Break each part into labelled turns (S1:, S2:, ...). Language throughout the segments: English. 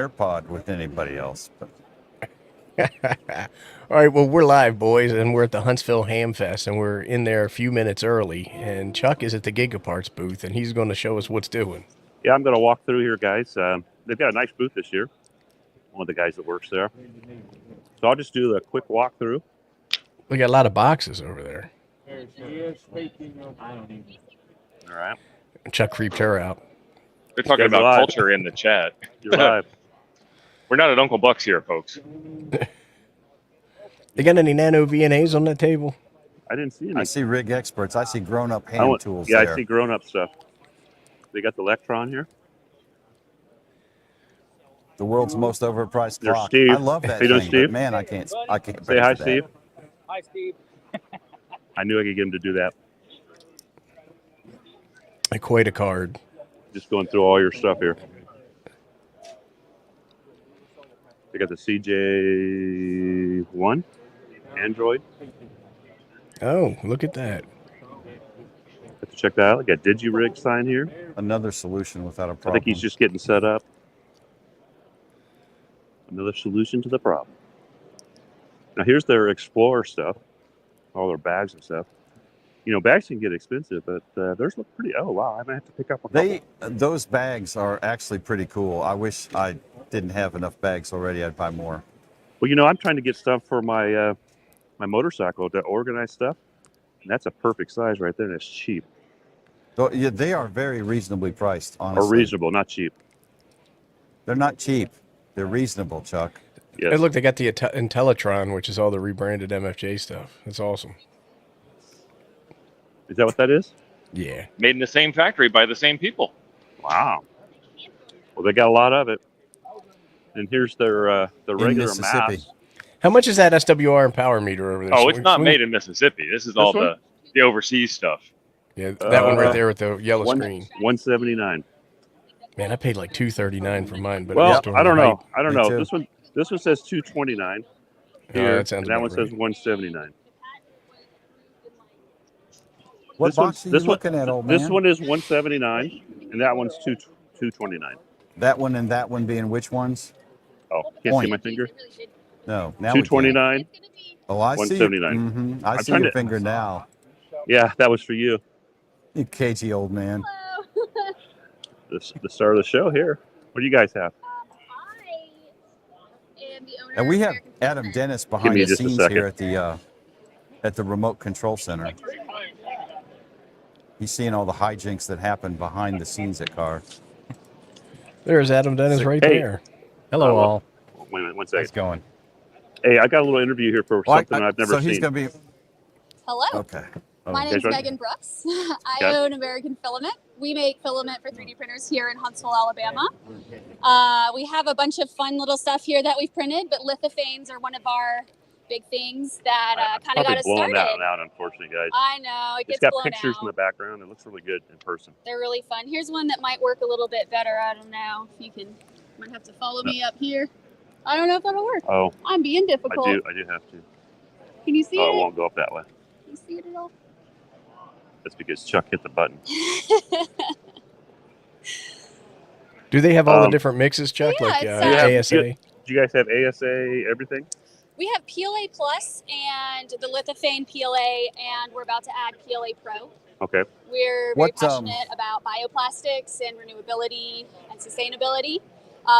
S1: AirPod with anybody else. But
S2: All right, well, we're live, boys, and we're at the Huntsville Hamfest, and we're in there a few minutes early. And Chuck is at the GigaParts booth, and he's going to show us what's doing.
S3: Yeah, I'm going to walk through here, guys. They've got a nice booth this year. One of the guys that works there. So I'll just do a quick walkthrough.
S2: We got a lot of boxes over there.
S3: All right.
S2: Chuck creeped her out.
S4: They're talking about
S3: live.
S4: culture in the chat.
S3: You're live.
S4: We're not at Uncle Buck's here, folks.
S2: They got any nano VNAs on that table?
S3: I didn't see any.
S1: I see rig experts. I see grown-up hand tools
S3: yeah,
S1: there.
S3: I see grown-up stuff. They got the Electron here.
S1: The world's most overpriced
S3: There's
S1: clock.
S3: Steve.
S1: I love that
S3: How you doing,
S1: thing,
S3: Steve?
S1: but man, I can't.
S3: Say
S1: pay
S3: hi,
S1: for that.
S3: Steve.
S5: Hi, Steve.
S3: I knew I could get him to do that.
S2: Equate a card.
S3: Just going through all your stuff here. They got the CJ1 Android.
S2: Oh, look at that.
S3: Have to check that out. They got DigiRig sign here.
S1: Another solution without a
S3: I
S1: problem.
S3: think he's just getting set up. Another solution to the problem. Now here's their Explorer stuff, all their bags and stuff. You know, bags can get expensive, but theirs look pretty. Oh wow, I might have to pick up a couple.
S1: Those bags are actually pretty cool. I wish I didn't have enough bags already. I'd buy more.
S3: Well, you know, I'm trying to get stuff for my my motorcycle to organize stuff, and that's a perfect size right there. And it's cheap.
S1: So, yeah, they are very reasonably priced, honestly.
S3: Or reasonable, not cheap.
S1: They're not cheap. They're reasonable, Chuck.
S3: Yes.
S2: Hey, look, they got the Intellitron, which is all the rebranded MFJ stuff. That's awesome.
S3: Is that what that is?
S2: Yeah.
S4: Made in the same factory by the same people.
S3: Wow. Well, they got a lot of it. And here's their the regular
S1: Mississippi.
S3: mass.
S2: How much is that SWR and power meter over there?
S4: Oh, it's not made in Mississippi. This is all
S3: one?
S4: the overseas stuff.
S2: Yeah, that one right there with the yellow screen.
S3: $179.
S2: Man, I paid like $239 for mine, but
S3: Well,
S2: it was
S3: I don't know.
S2: hype.
S3: I don't
S1: Me
S3: know.
S1: too.
S3: This one says $229.
S2: Oh,
S3: Here,
S2: that sounds
S3: and that
S2: about
S3: one
S2: right.
S3: says $179.
S1: What
S3: This
S1: box
S3: one-
S1: are you
S3: this one-
S1: looking at, old man?
S3: This one is $179, and that one's $229.
S1: That one and that one being which ones?
S3: Oh, can't
S1: Point.
S3: see my finger.
S1: No. Now we can.
S3: $229.
S1: Oh, I see.
S3: $179.
S1: Mm-hmm. I
S3: I'm
S1: see
S3: trying
S1: your
S3: to-
S1: finger now.
S3: Yeah, that was for you.
S1: You cagey old man.
S3: The start of the show here. What do you guys have?
S6: I am the owner
S1: And we
S6: of
S1: have
S6: American
S1: Adam
S6: Filament.
S1: Dennis
S3: Give
S1: behind
S3: me
S1: the
S3: just a
S1: scenes
S3: second.
S1: here at the remote control center. He's seeing all the hijinks that happen behind the scenes at car.
S2: There's Adam Dennis right
S3: Hey.
S2: there.
S7: Hello, all.
S3: Wait a minute, one
S7: How's
S3: second.
S7: it going?
S3: Hey, I got a little interview here for something I've never
S1: so
S3: seen.
S1: he's going to be
S6: Hello.
S1: okay.
S6: My
S3: Okay,
S6: name's
S3: sorry.
S6: Megan Brooks. I
S3: Okay.
S6: own American Filament. We make filament for 3D printers here in Huntsville, Alabama. We have a bunch of fun little stuff here that we've printed, but lithophanes are one of our big things that kind of
S3: Probably
S6: got us
S3: blowing
S6: started.
S3: that one out, unfortunately, guys.
S6: I know, it
S3: It's
S6: gets
S3: got
S6: blown
S3: pictures in
S6: out.
S3: the background. It looks really good in person.
S6: They're really fun. Here's one that might work a little bit better. I don't know if you can. Might have to follow me up here. I don't know if that'll work.
S3: Oh,
S6: I'm being
S3: I
S6: difficult.
S3: do have to.
S6: Can you see
S3: Oh, it
S6: it?
S3: won't go up that way.
S6: Can you see it at all?
S3: That's because Chuck hit the button.
S2: Do they have all the different mixes, Chuck?
S6: Yeah,
S2: like
S6: it's,
S2: ASA?
S3: Do you guys have ASA, everything?
S6: We have PLA Plus and the lithophane PLA, and we're about to add PLA Pro.
S3: Okay.
S6: We're very
S1: What,
S6: passionate about bioplastics and renewability and sustainability.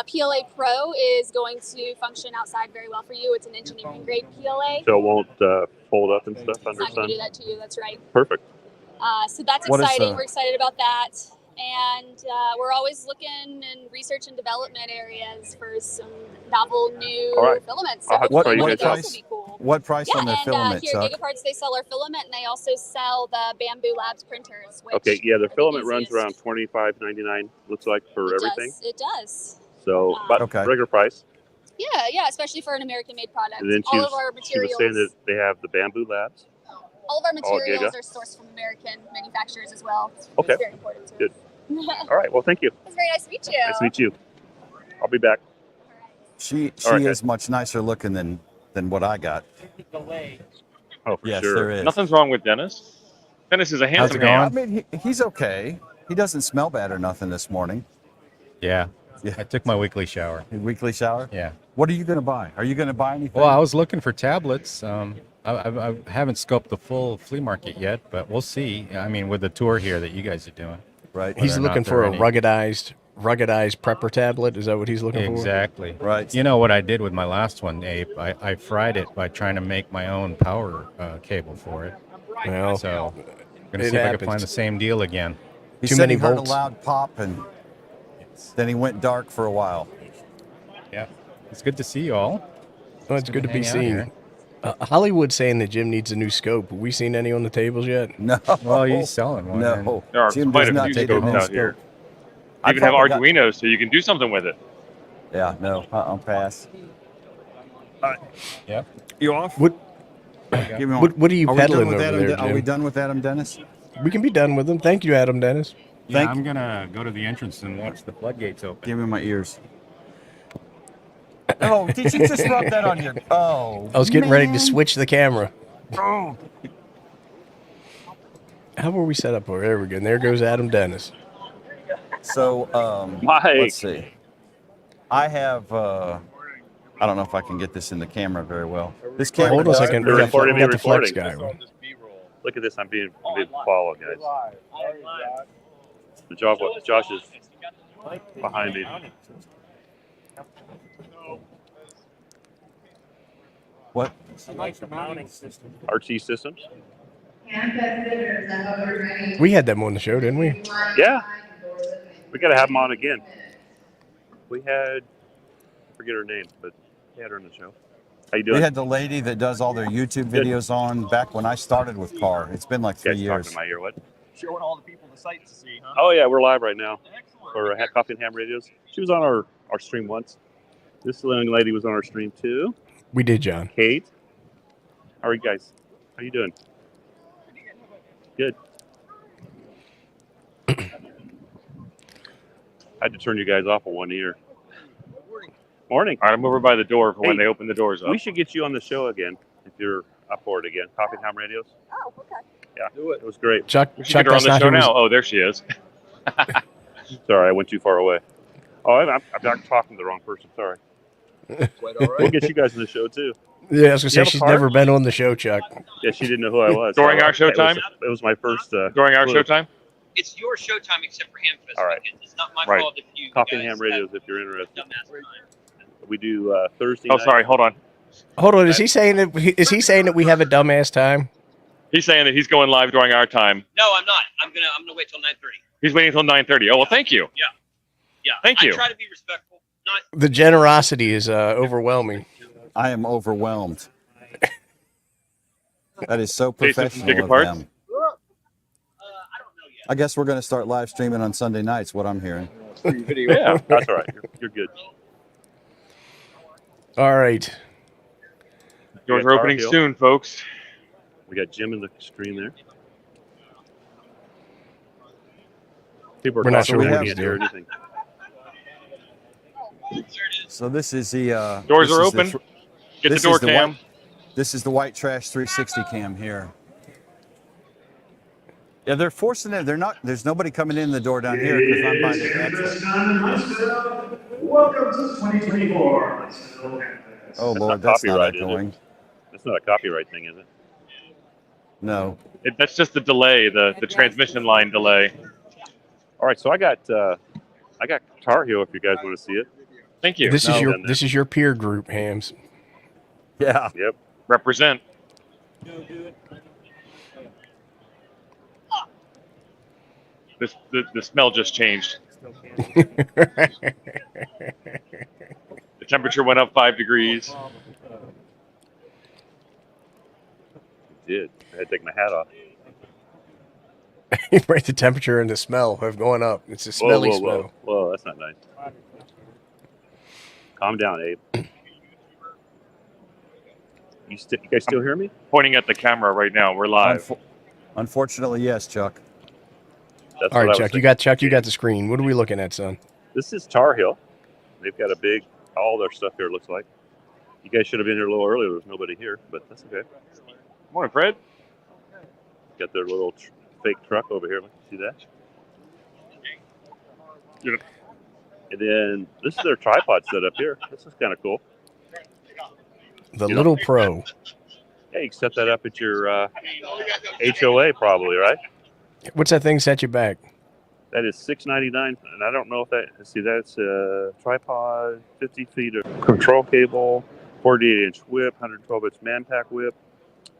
S6: PLA Pro is going to function outside very well for you. It's an engineering grade PLA.
S3: So it won't fold up and stuff
S6: It's
S3: under
S6: not going
S3: sun?
S6: to do that to you. That's right.
S3: Perfect.
S6: So that's
S1: What is
S6: exciting.
S1: the-
S6: We're excited about that. And we're always looking in research and development areas for some novel new
S3: All right.
S6: filaments.
S3: I'll have to
S1: What-
S3: try you
S6: one
S1: what
S6: of
S3: guys
S6: those
S3: out.
S6: will be cool.
S1: What price
S6: Yeah,
S1: on their
S6: and
S1: filament,
S6: here at
S1: Chuck?
S6: GigaParts, they sell our filament, and they also sell the Bamboo Labs printers. Which
S3: Okay, yeah,
S6: are
S3: the
S6: the
S3: filament runs
S6: easiest.
S3: around $25.99, looks like, for everything.
S6: It does.
S3: So about
S1: Okay.
S3: regular price.
S6: Yeah, especially for an American-made product.
S3: And then she
S6: All of our
S3: was saying
S6: materials,
S3: that they have the Bamboo Labs.
S6: all of our materials
S3: Giga.
S6: are sourced from American manufacturers as well.
S3: Okay.
S6: It's very important to
S3: Good.
S6: us.
S3: All right, well, thank you.
S6: It's very nice to meet you.
S3: Nice to meet you. I'll be back.
S1: She
S3: All right,
S1: is much nicer looking than what I got.
S3: Oh, for
S1: Yes,
S3: sure.
S1: there is.
S4: Nothing's wrong with Dennis. Dennis is a handsome
S7: it going?
S1: I
S4: man.
S1: mean, he's okay. He doesn't smell bad or nothing this morning.
S7: Yeah.
S1: Yeah.
S5: I took my weekly shower.
S1: Your weekly shower?
S5: Yeah.
S1: What are you going to buy? Are you going to buy anything?
S5: Well, I was looking for tablets. I haven't scoped the full flea market yet, but we'll see. I mean, with the tour here that you guys are doing.
S1: Right.
S2: He's
S5: Whether or not
S2: looking
S5: there
S2: for
S5: are
S2: a
S5: any-
S2: ruggedized prepper tablet. Is that what he's looking for?
S5: Exactly.
S1: Right.
S5: You know what I did with my last one, Abe? I fried it by trying to make my own power cable for it.
S2: Well,
S5: So I'm gonna
S2: it
S5: see if I
S2: happens.
S5: can find the same deal again.
S1: He
S2: Too
S1: said
S2: many
S1: he heard
S2: volts.
S1: a loud pop, and then he went dark for a while.
S5: Yeah. It's good to see you all.
S2: well, it's good to be
S5: hang out
S2: seen.
S5: here.
S2: Hollywood's saying that Jim needs a new scope. Have we seen any on the tables yet?
S1: No.
S5: Well, he's selling one. and-
S1: No.
S4: There are
S1: Jim
S4: quite
S1: does
S4: a
S1: not
S4: few
S1: take a
S4: scopes
S1: new
S4: out
S1: scope.
S4: here.
S1: I
S4: You even have
S1: probably got-
S4: Arduinos, so you can do something with it.
S1: Yeah, no. I'll pass.
S5: Yep.
S1: You off?
S2: What
S1: Give me one.
S2: what are you
S1: Are we done
S2: peddling
S1: with
S2: over
S1: Adam?
S2: there,
S1: Are we
S2: Jim?
S1: done with Adam Dennis?
S2: We can be done with them. Thank you, Adam Dennis.
S5: Yeah,
S1: Thank-
S5: I'm gonna go to the entrance and watch the floodgates open.
S1: Give me my ears. Oh, did you just rub that on your? Oh.
S2: I was getting ready to
S1: man.
S2: switch the camera.
S1: Oh.
S2: How were we set up for? There we go. And there goes Adam Dennis.
S1: So,
S3: Mike.
S1: let's see. I have. I don't know if I can get this in the camera very well. This camera.
S2: Hold on a
S1: doesn't
S2: second.
S3: You're
S2: We
S3: recording me,
S2: got the flex
S3: recording.
S2: guy.
S3: Look at this. I'm being followed, guys. Josh is behind me.
S1: What?
S3: RT Systems.
S2: We had them on the show, didn't we?
S3: Yeah. We got to have them on again. We had, I forget her name, but we had her on the show. How you doing?
S1: We had the lady that does all their YouTube videos on back when I started with Car. It's been like 3
S3: Guys
S1: years.
S3: talking in my ear. What?
S7: Showing all the people the sights to see, huh?
S3: Oh yeah, we're live right now for Coffee and Ham Radios. She was on our stream once. This young lady was on our stream too.
S2: We did, John.
S3: Kate, how are you guys? How you doing? Good. I had to turn you guys off of one ear. Morning.
S4: All right, I'm over by the door for when
S3: Hey,
S4: they open the doors up.
S3: We should get you on the show again if you're up for it again. Coffee and Ham Radios.
S6: Oh, okay.
S3: Yeah, it was great.
S2: Chuck,
S4: We should get her on
S2: that's
S4: the
S2: not
S4: show
S2: who was-
S4: now. Oh, there she is.
S3: Sorry, I went too far away. Oh, I'm not talking to the wrong person. Sorry.
S7: Quite all
S3: We'll
S7: right.
S3: get you guys in the show too.
S2: Yeah, I was gonna
S3: You
S2: say
S3: have a
S2: she's
S3: card?
S2: never been on the show, Chuck.
S3: Yeah, she didn't know who I was.
S4: During
S3: So
S4: our show
S3: it was-
S4: time?
S3: It was my first.
S4: During our
S3: clue.
S4: showtime?
S7: It's your showtime except for Hamfest
S3: All right.
S7: weekends. It's not my
S4: Right.
S7: fault if you
S3: Coffee and
S7: guys
S3: Ham Radios
S7: have
S3: if you're interested.
S7: dumbass time.
S3: We do Thursday
S4: Oh,
S3: night.
S4: sorry. Hold on.
S2: Hold on, is he saying that we have a dumbass time?
S4: He's saying that he's going live during our time.
S7: No, I'm not. I'm gonna wait till 9:30.
S4: He's waiting until 9:30. Oh, well, thank you.
S7: Yeah.
S4: Thank you.
S7: I try to be respectful. Not
S2: The generosity is overwhelming.
S1: I am overwhelmed. That is so
S4: Jason from
S1: professional of
S4: GigaParts?
S1: them.
S7: I don't know yet.
S1: I guess we're going to start live streaming on Sunday nights. What I'm hearing.
S4: Yeah.
S3: That's all right. You're good.
S2: All right.
S4: Doors
S3: Yeah,
S4: are opening
S3: Tar Heel.
S4: soon, folks.
S3: We got Jim in the screen there. People are
S2: We're not
S3: talking,
S2: sure
S3: we
S1: what
S3: can't
S2: he's
S3: hear
S2: doing.
S3: anything.
S7: There it is.
S1: So this is the
S4: Doors
S1: this
S4: are
S1: is the
S4: open.
S1: thr-
S4: Get the
S1: this
S4: door
S1: is the
S4: cam.
S1: white- This is the White Trash 360 cam here. Yeah, they're forcing it. They're not. There's nobody coming in the door down here because I'm by the exit.
S8: Welcome to 2024 Huntsville Hamfest.
S1: Oh
S3: That's
S1: Lord,
S3: not
S1: that's not
S3: copyright, is it?
S1: echoing.
S3: That's not a copyright thing, is it?
S1: No.
S4: That's just the delay, the transmission line delay.
S3: All right, so I got Tar Heel if you guys want to see it.
S4: Thank you.
S2: This
S1: No.
S2: is your peer group, Hams.
S1: Yeah.
S3: Yep.
S4: Represent. The smell just changed. The temperature went up 5 degrees.
S3: It did. I had to take my hat off.
S2: Right, the temperature and the smell have gone up. It's a
S3: Whoa,
S2: smelly
S3: whoa,
S2: smell.
S3: whoa. Whoa, that's not nice. Calm down, Abe. You guys still hear me?
S4: Pointing at the camera right now. We're live.
S1: Unfortunately, yes, Chuck.
S3: That's
S2: All
S3: what I
S2: right,
S3: was
S2: Chuck. You
S3: thinking.
S2: got the screen. What are we looking at, son?
S3: This is Tar Heel. They've got all their stuff here, it looks like. You guys should have been here a little earlier. There was nobody here, but that's okay.
S4: Morning, Fred.
S3: Got their little fake truck over here. See that? And then this is their tripod setup here. This is kind of cool.
S2: The Little Pro.
S3: Yeah, you can set that up at your HOA probably, right?
S2: What's that thing set you back?
S3: That is $6.99, and I don't know if that. See, that's a tripod, 50 feet of control cable, 48-inch whip, 112-inch man-pack whip,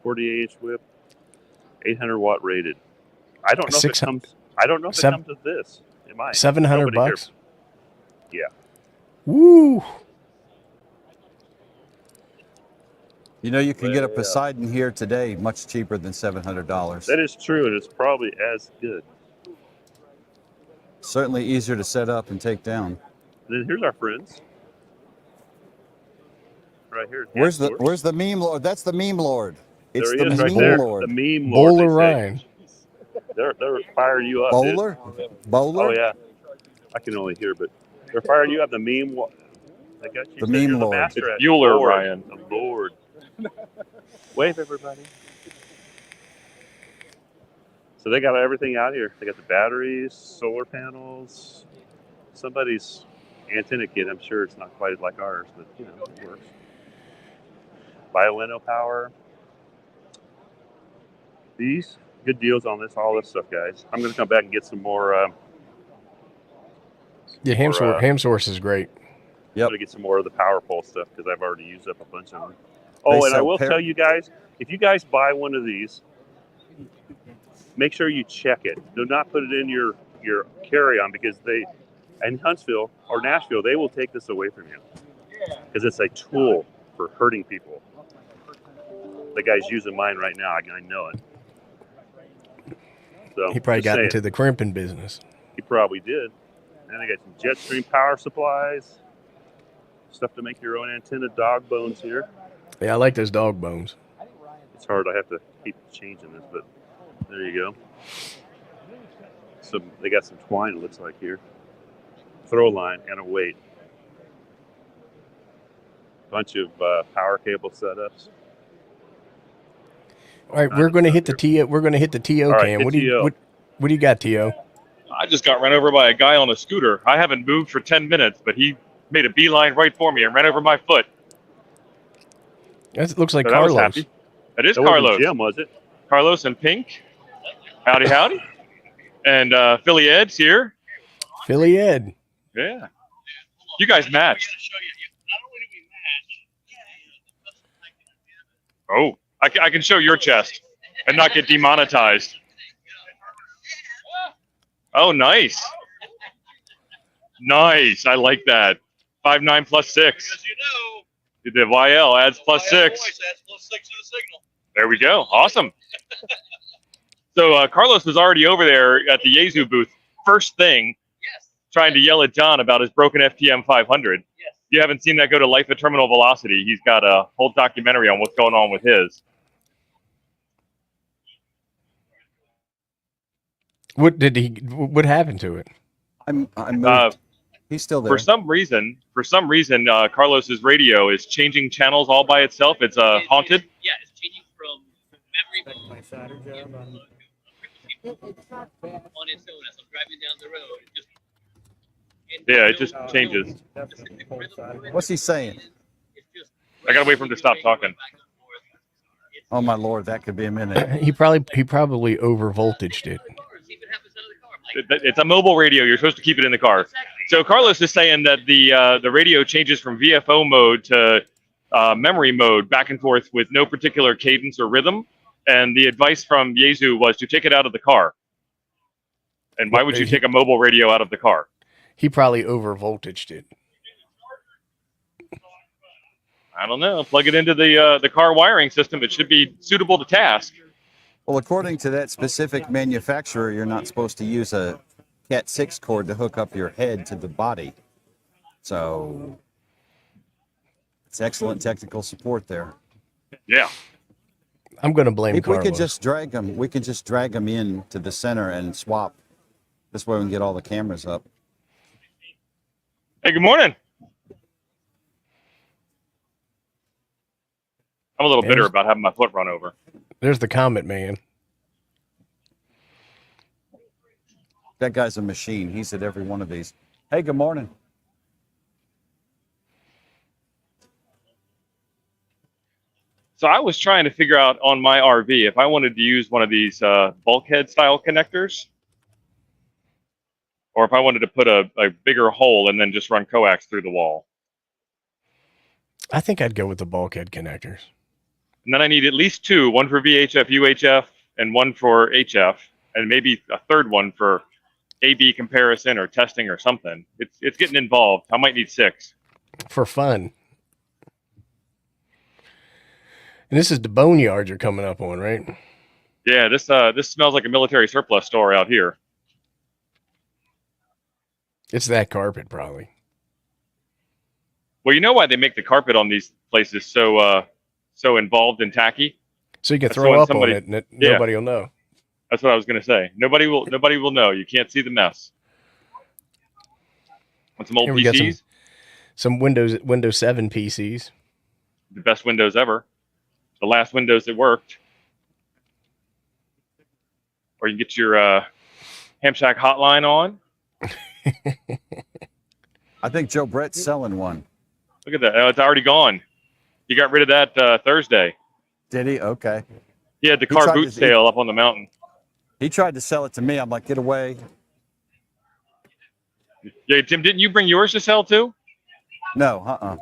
S3: 48-inch whip, 800-watt rated. I don't know if it comes. I don't know if it comes with this. It might.
S2: $700.
S3: Yeah.
S2: Woo!
S1: You know, you can get a Poseidon here today much cheaper than $700.
S3: That is true, and it's probably as good.
S1: Certainly easier to set up and take down.
S3: And then here's our friends. Right here.
S1: Where's the meme lord? That's the meme lord. It's
S3: There he
S1: the
S3: is,
S1: meme
S3: right there.
S1: lord.
S3: The meme lord.
S2: Bowler Ryan.
S3: They're firing you up.
S1: Bowler?
S3: Dude.
S1: Bowler?
S3: Oh yeah. I can only hear, but they're firing you up. The meme. I got you.
S1: The meme lord.
S3: It's
S9: Bueller Ryan.
S3: The Lord. Wave, everybody. So they got everything out here. They got the batteries, solar panels, somebody's antenna kit. I'm sure it's not quite like ours, but you know, it works. Violino power. These good deals on this, all this stuff, guys. I'm going to come back and get some more.
S2: Yeah, ham source is great.
S3: I'm going to get some more of the power pole stuff because I've already used up a bunch of them. Oh, and I will tell you guys, if you guys buy one of these, make sure you check it. Do not put it in your carry-on because they, in Huntsville or Nashville, they will take this away from you because it's a tool for hurting people. The guy's using mine right now. I know it. So
S2: He probably got into the crimping business.
S3: He probably did. And I got some Jetstream power supplies, stuff to make your own antenna, dog bones here.
S2: Yeah, I like those dog bones.
S3: It's hard. I have to keep changing this, but there you go. So they got some twine, it looks like here. Throw line and a weight. Bunch of power cable setups.
S2: All right, we're going to hit the TO. We're going to hit the TO
S3: All right,
S2: cam.
S3: hit
S2: What do you what do you got, TO?
S9: I just got run over by a guy on a scooter. I haven't moved for 10 minutes, but he made a beeline right for me and ran over my foot.
S2: That looks like
S9: So that was
S2: Carlos.
S9: happy. That is
S3: That
S9: Carlos.
S3: wasn't Jim, was it?
S9: Carlos in pink. Howdy, howdy. And Philly Ed's here.
S2: Philly Ed.
S9: Yeah. You guys matched. Oh, I can show your chest and not get demonetized. Oh, nice. Nice. I like that. 5'9" +6. The YL adds +6. There we go. Awesome. So Carlos was already over there at the Yaesu booth. First thing, trying to yell at John about his broken FTM 500. If you haven't seen that, go to Life at Terminal Velocity. He's got a whole documentary on what's going on with his.
S2: What happened to it?
S1: I'm moved. He's still there.
S9: For some reason, Carlos's radio is changing channels all by itself. It's haunted.
S7: Yeah, it's changing from memory. On its own as I'm driving down the road.
S9: Yeah, it just changes.
S1: What's he saying?
S9: I gotta wait for him to stop talking.
S1: Oh my lord, that could be a minute.
S2: He probably over voltaged it.
S9: It's a mobile radio. You're supposed to keep it in the car. So Carlos is saying that the radio changes from VFO mode to memory mode back and forth with no particular cadence or rhythm. And the advice from Yaesu was to take it out of the car. And why would you take a mobile radio out of the car?
S2: He probably over voltaged it.
S9: I don't know. Plug it into the car wiring system. It should be suitable to task.
S1: Well, according to that specific manufacturer, you're not supposed to use a Cat 6 cord to hook up your head to the body. So it's excellent technical support there.
S9: Yeah.
S2: I'm going to blame
S1: If we
S2: Carlos.
S1: could just drag them, we could just drag them in to the center and swap. This way we can get all the cameras up.
S9: Hey, good morning. I'm a little bitter about having my foot run over.
S2: There's the Comet Man.
S1: That guy's a machine. He's at every one of these. Hey, good morning.
S9: So I was trying to figure out on my RV if I wanted to use one of these bulkhead style connectors, or if I wanted to put a bigger hole and then just run coax through the wall.
S2: I think I'd go with the bulkhead connectors.
S9: And then I need at least two, one for VHF, UHF, and one for HF, and maybe a third one for A/B comparison or testing or something. It's getting involved. I might need 6.
S2: For fun. And this is the Boneyard you're coming up on, right?
S9: Yeah, this smells like a military surplus store out here.
S2: It's that carpet, probably.
S9: Well, you know why they make the carpet on these places so involved and tacky?
S2: So you can
S9: That's
S2: throw
S9: when
S2: up
S9: somebody-
S2: on it and nobody will know.
S9: That's what I was going to say. Nobody will know. You can't see the mess. Want some old
S2: Here we got
S9: PCs?
S2: some Windows 7 PCs.
S9: The best Windows ever. The last Windows that worked. Or you can get your Ham Shack hotline on.
S1: I think Joe Brett's selling one.
S9: Look at that. Oh, it's already gone. He got rid of that Thursday.
S1: Did he? Okay.
S9: He had the
S1: He
S9: car
S1: tried
S9: boot
S1: to-
S9: sale up on the mountain.
S1: He tried to sell it to me. I'm like, get away.
S9: Yeah, Tim, didn't you bring yours to sell too?
S1: No,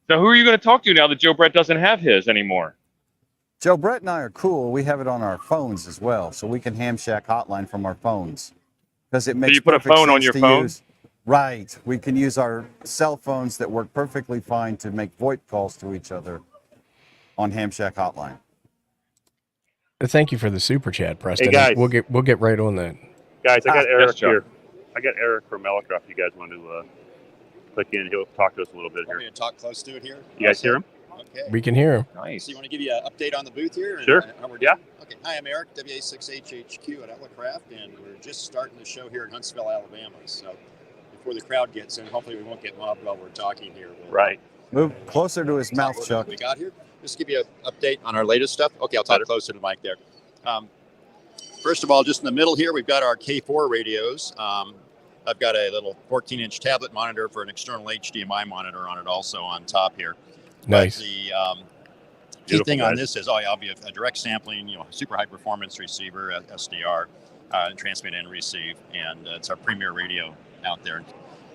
S9: So who are you going to talk to now that Joe Brett doesn't have his anymore?
S1: Joe Brett and I are cool. We have it on our phones as well, so we can Ham Shack hotline from our phones because it makes
S9: you put a
S1: perfect
S9: phone on
S1: sense
S9: your
S1: to
S9: phone?
S1: use. Right. We can use our cell phones that work perfectly fine to make VoIP calls to each other on Ham Shack hotline.
S2: Thank you for the super chat, Preston.
S3: Hey, guys.
S2: We'll get right on that.
S3: Guys, I got Eric
S9: yes, Chuck.
S3: here. I got Eric from Elecraft. You guys want to click in? He'll talk to us a little bit
S10: Want me
S3: here.
S10: to talk close to it here?
S3: You guys hear him?
S10: Okay.
S2: We can hear him.
S9: Nice.
S10: So you want to give you an update on the booth here? And,
S3: Sure.
S10: how we're
S3: Yeah.
S10: doing? Okay. Hi, I'm Eric, WA6HHQ at Elecraft, and we're just starting the show here in Huntsville, Alabama. So before the crowd gets in, hopefully we won't get mobbed while we're talking here.
S3: Right.
S1: Move closer to his mouth,
S10: What
S1: Chuck.
S10: we got here? Just give you an update on our latest stuff. Okay, I'll talk closer to the mic there. First of all, just in the middle here, we've got our K4 radios. I've got a little 14-inch tablet monitor for an external HDMI monitor on it also on top here.
S2: Nice.
S10: But the key
S3: Beautiful,
S10: thing on
S3: guys.
S10: this is, I'll be a direct sampling, super high performance receiver, SDR, transmit and receive, and it's our premier radio out there.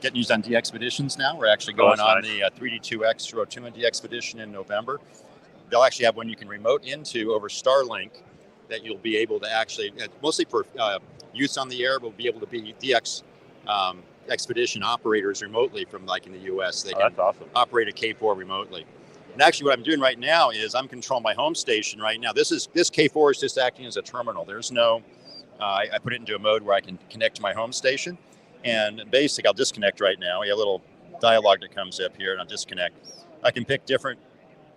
S10: Getting used on DXpeditions now. We're actually going on
S3: nice.
S10: the 3D2X Rotuma DXpedition in November. They'll actually have one you can remote into over Starlink that you'll be able to actually, mostly for use on the air, we'll be able to be DX expedition operators remotely from like in the US. They can
S3: That's awesome.
S10: operate a K4 remotely. And actually what I'm doing right now is I'm controlling my home station right now. This K4 is just acting as a terminal. There's no, I put it into a mode where I can connect to my home station. And basically I'll disconnect right now. We have a little dialogue that comes up here and I'll disconnect. I can pick different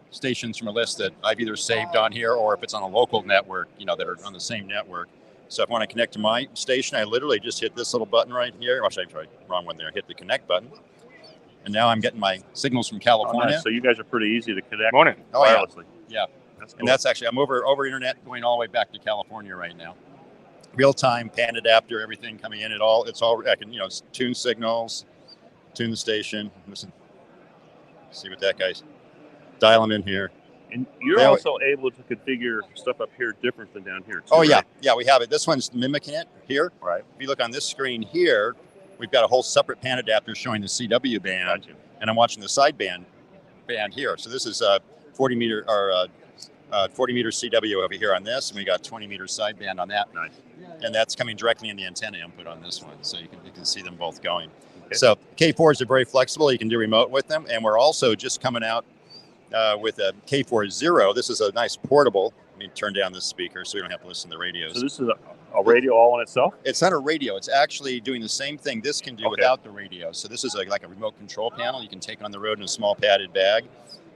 S10: stations from a list that I've either saved on here or if it's on a local network, that are on the same network. So if I want to connect to my station, I literally just hit this little button right here. Oh, sorry, wrong one there. Hit the connect button. And now I'm getting my signals from
S3: Oh,
S10: California.
S3: nice. So you guys are pretty easy to connect
S9: Morning.
S10: Oh, yeah.
S3: wirelessly.
S10: Yeah.
S3: That's cool.
S10: And that's actually, I'm over internet going all the way back to California right now. Real time pan adapter, everything coming in. It's all, I can, tune signals, tune the station. Listen, see what that guy's, dial them in here.
S3: And you're
S10: Now-
S3: also able to configure stuff up here different than down here, too.
S10: Oh, yeah.
S3: right?
S10: Yeah, we have it. This one's mimicking it here.
S3: Right.
S10: If you look on this screen here, we've got a whole separate pan adapter showing the CW band.
S3: Gotcha.
S10: And I'm watching the sideband band here. So this is a 40 meter CW over here on this, and we got 20 meter sideband on that.
S3: Nice.
S10: And that's coming directly in the antenna input on this one, so you can see them both going.
S3: Okay.
S10: So K4s are very flexible. You can do remote with them, and we're also just coming out with a K4 Zero. This is a nice portable. Let me turn down this speaker so we don't have to listen to the radios.
S3: So this is a radio all on itself?
S10: It's not a radio. It's actually doing the same thing this can do
S3: Okay.
S10: without the radio. So this is like a remote control panel you can take on the road in a small padded bag.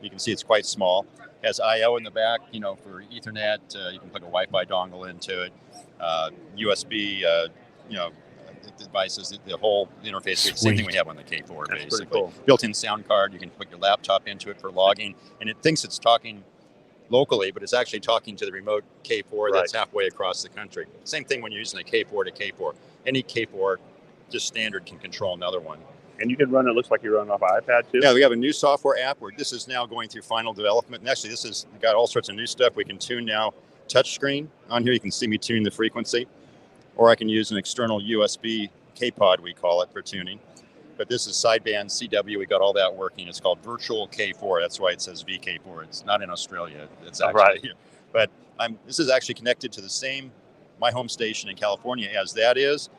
S10: You can see it's quite small. Has I/O in the back, for Ethernet. You can plug a Wi-Fi dongle into it. USB, devices. The whole interface. It's the same thing we have on the K4,
S3: That's pretty
S10: basically.
S3: cool.
S10: Built-in sound card. You can put your laptop into it for logging, and it thinks it's talking locally, but it's actually talking to the remote K4 that's halfway across the country. Same thing when you're using a K4 to K4. Any K4, just standard, can control another one.
S3: And you can run it. Looks like you're running off iPad too.
S10: Yeah, we have a new software app where this is now going through final development. And actually, this has got all sorts of new stuff. We can tune now touchscreen. On here, you can see me tune the frequency, or I can use an external USB K-Pod, we call it, for tuning. But this is sideband CW. We got all that working. It's called Virtual K4. That's why it says VK4. It's not in Australia. It's actually here. But this is actually connected to the same my home station in California as that is.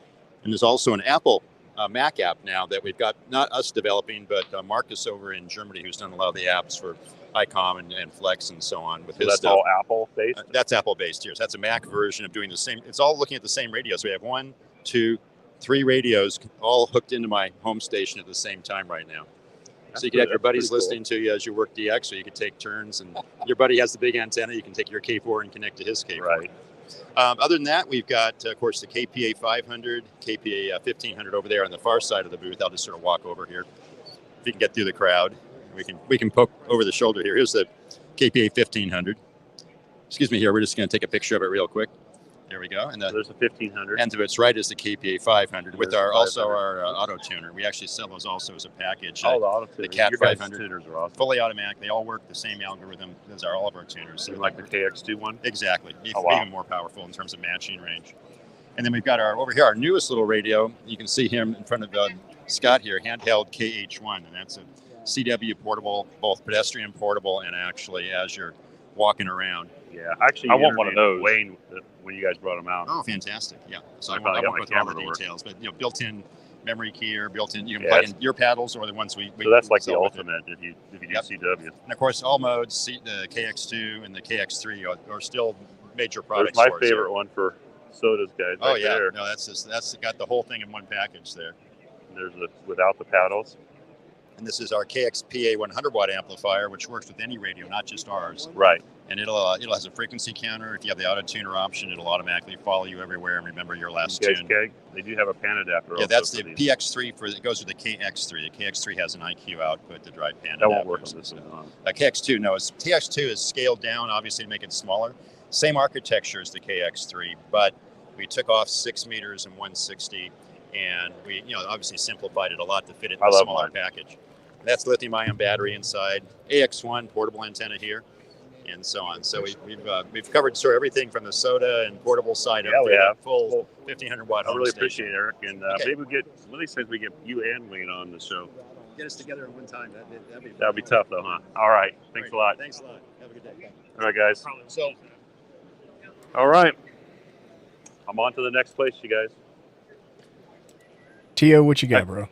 S10: And there's also an Apple Mac app now that we've got, not us developing, but Marcus over in Germany, who's done a lot of the apps for ICOM and Flex and so on. With
S3: So
S10: his
S3: that's
S10: stuff.
S3: all Apple based?
S10: That's Apple based here. So that's a Mac version of doing the same. It's all looking at the same radios. We have 1, 2, 3 radios all hooked into my home station at the same time right now. So you can have your buddies listening to you as you work DX, or you can take turns, and your buddy has the big antenna. You can take your K4 and connect to his K4.
S3: Right.
S10: Other than that, we've got, of course, the KPA 500, KPA 1500 over there on the far side of the booth. I'll just sort of walk over here. If you can get through the crowd, we can poke over the shoulder here. Here's the KPA 1500. Excuse me here. We're just going to take a picture of it real quick. There we go. And
S3: there's a 1500.
S10: And to its right is the KPA 500 with
S3: There's
S10: our auto tuner. We actually sell those also as a package.
S3: Oh, the auto tuner.
S10: The CAT
S3: Your guys'
S10: 500.
S3: tuners are awesome.
S10: Fully automatic. They all work the same algorithm as all of our tuners.
S3: So like the KX2 one?
S10: Exactly.
S3: Oh, wow.
S10: Even more powerful in terms of matching range. And then we've got over here our newest little radio. You can see him in front of Scott here, handheld KH1, and that's a CW portable, both pedestrian portable and actually as you're walking around.
S3: Yeah, actually,
S9: I want one of those.
S3: Wayne, when you guys brought them out.
S10: Oh, fantastic! Yeah, so
S3: I
S10: I
S3: finally
S10: won't
S3: got my
S10: go through all
S3: camera
S10: the
S3: to work.
S10: details, but built-in memory keyer, built-in. You can
S3: Yeah,
S10: plug in your paddles or the ones we.
S3: So that's like the
S10: sell with it.
S3: ultimate if you do
S10: Yep.
S3: CW.
S10: And of course, all modes, the KX2 and the KX3 are still major
S3: There's
S10: products.
S3: my
S10: for us
S3: favorite
S10: here.
S3: one for sodas, guys.
S10: Oh
S3: right
S10: yeah,
S3: there.
S10: no, that's got the whole thing in one package there.
S3: There's the without the paddles.
S10: And this is our KXPA 100 watt amplifier, which works with any radio, not just ours.
S3: Right.
S10: And it'll has a frequency counter. If you have the auto tuner option, it'll automatically follow you everywhere and remember your last
S3: You guys,
S10: tune.
S3: okay? They do have a pan adapter.
S10: Yeah,
S3: also
S10: that's
S3: for
S10: the
S3: these.
S10: PX3 it goes with the KX3. The KX3 has an IQ output to drive pan
S3: That won't work
S10: adapters.
S3: on this one.
S10: KX2, no, KX2 is scaled down, obviously, to make it smaller. Same architecture as the KX3, but we took off 6 meters and 160, and we, obviously simplified it a lot to fit it in
S3: I
S10: a
S3: love
S10: smaller
S3: mine.
S10: package. That's lithium-ion battery inside, AX1 portable antenna here, and so on. So we've covered sort of everything from the soda and portable side
S3: Yeah,
S10: up
S3: we
S10: to
S3: have.
S10: the full 1500 watt
S3: I
S10: home
S3: really
S10: station.
S3: appreciate it, Eric, and
S10: Okay.
S3: maybe we get one of these things. We get you and Wayne on the show.
S10: Get us together at one time. That'd be fun.
S3: That'd be tough, though, huh? All right. Thanks a lot.
S10: Thanks a lot. Have a good day.
S3: All right, guys.
S10: So,
S3: All right. I'm on to the next place, you guys.
S2: Tio, what you got, bro?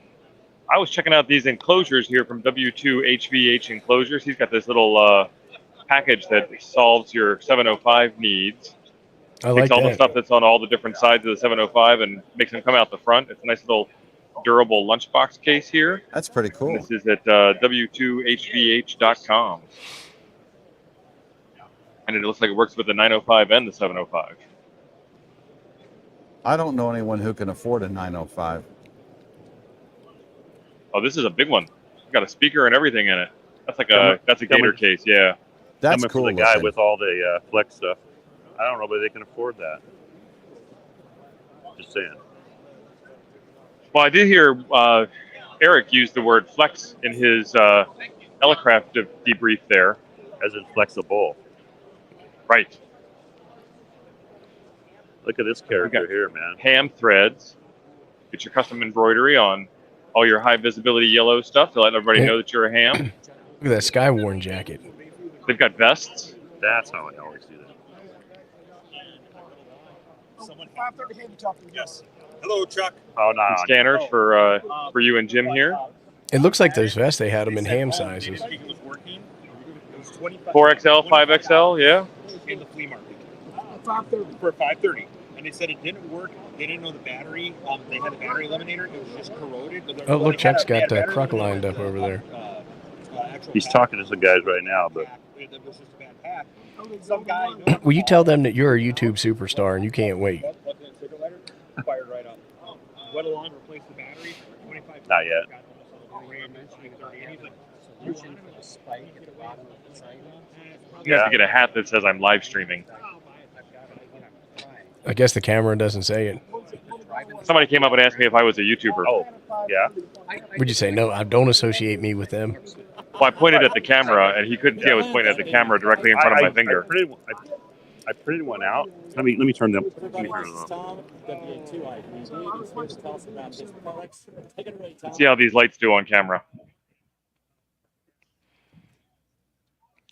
S9: I was checking out these enclosures here from W2 HVH Enclosures. He's got this little package that solves your 705 needs.
S2: I like
S9: Takes all the
S2: that.
S9: stuff that's on all the different sides of the 705 and makes them come out the front. It's a nice little durable lunchbox case here.
S1: That's pretty cool.
S9: This is at w2hvh.com. And it looks like it works with the 905 and the 705.
S1: I don't know anyone who can afford a 905.
S9: Oh, this is a big one. It's got a speaker and everything in it. That's like
S3: Coming-
S9: that's a gator
S3: coming-
S9: case, yeah.
S1: That's
S3: Coming
S1: cool
S3: from the guy
S1: looking.
S3: with all the Flex stuff. I don't know, but they can afford that. Just saying.
S9: Well, I did hear Eric use the word flex in his Elecraft debrief there.
S3: As in flexible.
S9: Right.
S3: Look at this character here, man.
S9: Ham threads. Get your custom embroidery on all your high visibility yellow stuff to let everybody know that you're a ham.
S2: Look at that Skywarn jacket.
S9: They've got vests.
S3: That's how I always do that.
S11: Someone 5:30 came to talk to me. Yes.
S8: Hello, Chuck.
S3: Oh, no.
S9: And scanners for you and Jim here.
S2: It looks like those vests, they had them in ham sizes.
S9: 4XL, 5XL, yeah.
S11: In the flea market. 5:30 for 5:30, and they said it didn't work. They didn't know the battery. They had the battery eliminator. It was just corroded. But
S2: Oh, look, Chuck's got
S11: the
S2: Croc lined up over there.
S3: He's talking to some guys right now, but
S11: It was just a bad pack. Some guy.
S2: Will you tell them that you're a YouTube superstar and you can't wait?
S11: Fired right up. Went along, replaced the battery. 25.
S3: not yet.
S9: You have to get a hat that says I'm live streaming.
S2: I guess the camera doesn't say it.
S9: Somebody came up and asked me if I was a YouTuber.
S3: Oh, yeah.
S2: Would you say no? I don't associate me with them.
S9: Well, I pointed at the camera, and he couldn't see I was pointing at the camera directly in front of my finger.
S3: I printed one out. Let me turn them.
S9: Let's see how these lights do on camera.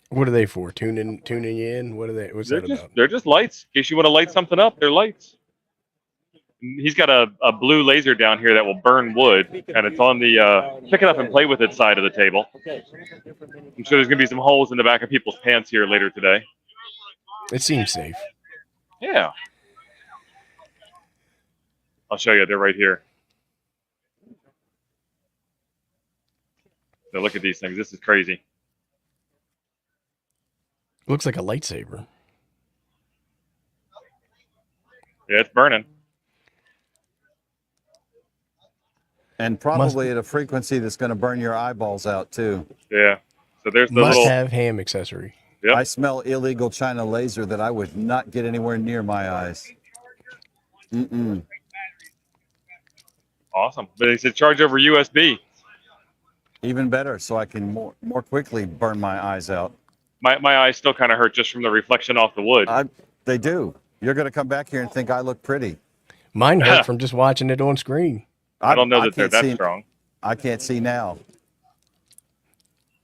S2: What are they for? Tuning you in? What are they? What's that about?
S9: They're just lights. In case you want to light something up, they're lights. He's got a blue laser down here that will burn wood, and it's on the pick it up and play with it side of the table. I'm sure there's going to be some holes in the back of people's pants here later today.
S2: It seems safe.
S9: Yeah. I'll show you. They're right here. So look at these things. This is crazy.
S2: Looks like a lightsaber.
S9: Yeah, it's burning.
S1: And probably at a frequency that's going to burn your eyeballs out, too.
S9: Yeah. So there's the
S2: Must-have ham accessory.
S9: Yep.
S1: I smell illegal China laser that I would not get anywhere near my eyes. Mm-mm.
S9: Awesome. But they said charge over USB.
S1: Even better, so I can more quickly burn my eyes out.
S9: My eyes still kind of hurt just from the reflection off the wood.
S1: They do. You're going to come back here and think I look pretty.
S2: Mine hurt from just watching it on screen.
S9: I don't know that they're that strong.
S1: I can't see now.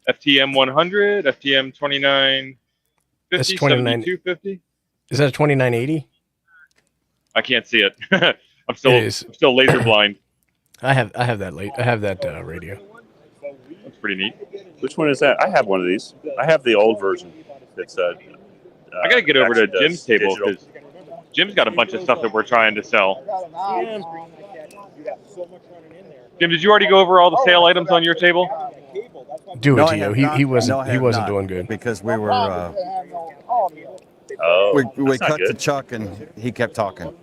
S9: FTM 100, FTM 2950,
S2: That's
S9: 7250.
S2: Is that a 2980?
S9: I can't see it. I'm still laser blind.
S2: I have that radio.
S9: That's pretty neat.
S3: Which one is that? I have one of these. I have the old version. It's
S9: I got to get over to Jim's table because Jim's got a bunch of stuff that we're trying to sell. Jim, did you already go over all the sale items on your table?
S2: Do it, Gio. He wasn't doing good
S1: because we were. We cut to Chuck and he kept talking.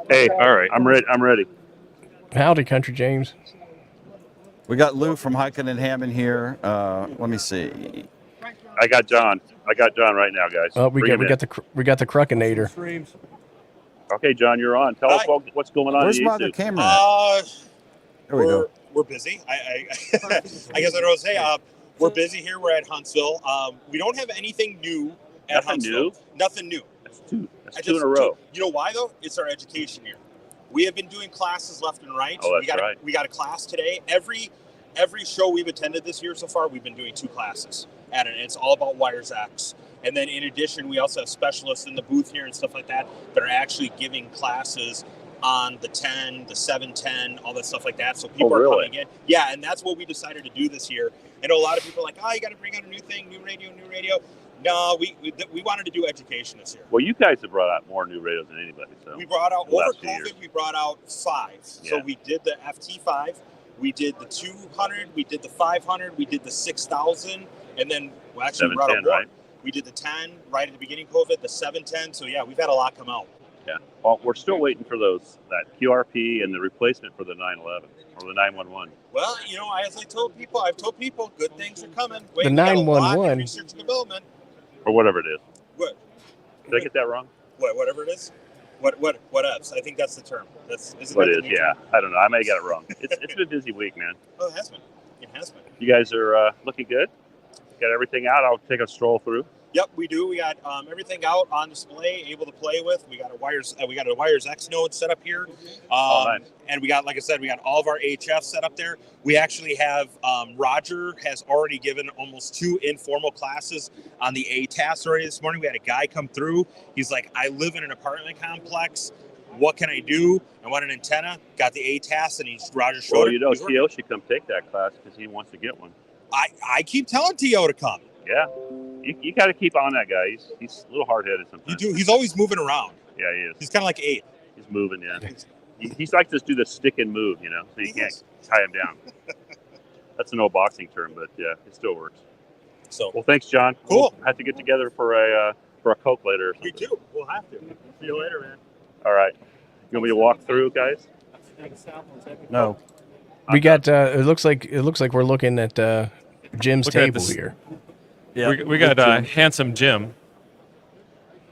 S3: Hey, all right, I'm ready.
S2: Howdy, Country James.
S1: We got Lou from Hiking and Hammond here. Let me see.
S3: I got John right now, guys.
S2: Oh, we got the Cruckinator.
S3: Okay, John, you're on. Tell us what's going on.
S1: Where's my other camera? There we go.
S11: We're busy. I guess I don't know what to say. We're busy here. We're at Huntsville. We don't have anything new at Huntsville. Nothing new.
S3: That's two in a row.
S11: You know why though? It's our education here. We have been doing classes left and right.
S3: Oh, that's right.
S11: We got a class today. Every show we've attended this year so far, we've been doing 2 classes. And it's all about Wires X. And then in addition, we also have specialists in the booth here and stuff like that that are actually giving classes on the 10, the 710, all that stuff like that. So people are coming in. Yeah, and that's what we decided to do this year. I know a lot of people are like, you got to bring out a new thing, new radio. No, we wanted to do education this year.
S3: Well, you guys have brought out more new radios than anybody. So
S11: we brought out, over COVID, we brought out 5. Yeah. So we did the FT5, we did the 200, we did the 500, we did the 6,000, and then we actually brought out 1. Right? We did the 10 right at the beginning of COVID, the 710. So yeah, we've had a lot come out.
S3: Yeah. Well, we're still waiting for that QRP and the replacement for the 911 or the 911.
S11: Well, as I've told people, good things are coming.
S2: The 911
S11: research and development,
S3: or whatever it is.
S11: What?
S3: Did I get that wrong?
S11: Whatever it is. What else? I think that's the term.
S3: What it is? Yeah. I don't know. I may have got it wrong. It's been a busy week, man.
S11: Oh, it has been.
S3: You guys are looking good. Got everything out. I'll take a stroll through.
S11: Yep, we do. We got everything out on display, able to play with. We got a Wires X node set up here,
S3: nice.
S11: And we got, like I said, we got all of our HF set up there. We actually have Roger has already given almost 2 informal classes on the ATAS already this morning. We had a guy come through. He's like, I live in an apartment complex. What can I do? I want an antenna. Got the ATAS, and Roger showed it.
S3: Well, T.O. should come take that class because he wants to get one.
S11: I keep telling T.O. to come.
S3: Yeah. You got to keep on that guy. He's a little hard-headed sometimes.
S11: You do. He's always moving around.
S3: Yeah, he is.
S11: He's kind of like 8.
S3: He's moving, yeah. He's like to do the stick and move, so you can't tie him down. That's an old boxing term, but yeah, it still works.
S11: So,
S3: well, thanks, John.
S11: Cool.
S3: We'll have to get together for a Coke later or something.
S11: We do. We'll have to. See you later, man.
S3: All right. You want me to walk through, guys?
S1: No.
S2: We got. It looks like we're looking at Jim's table here.
S12: Yeah, we got handsome Jim.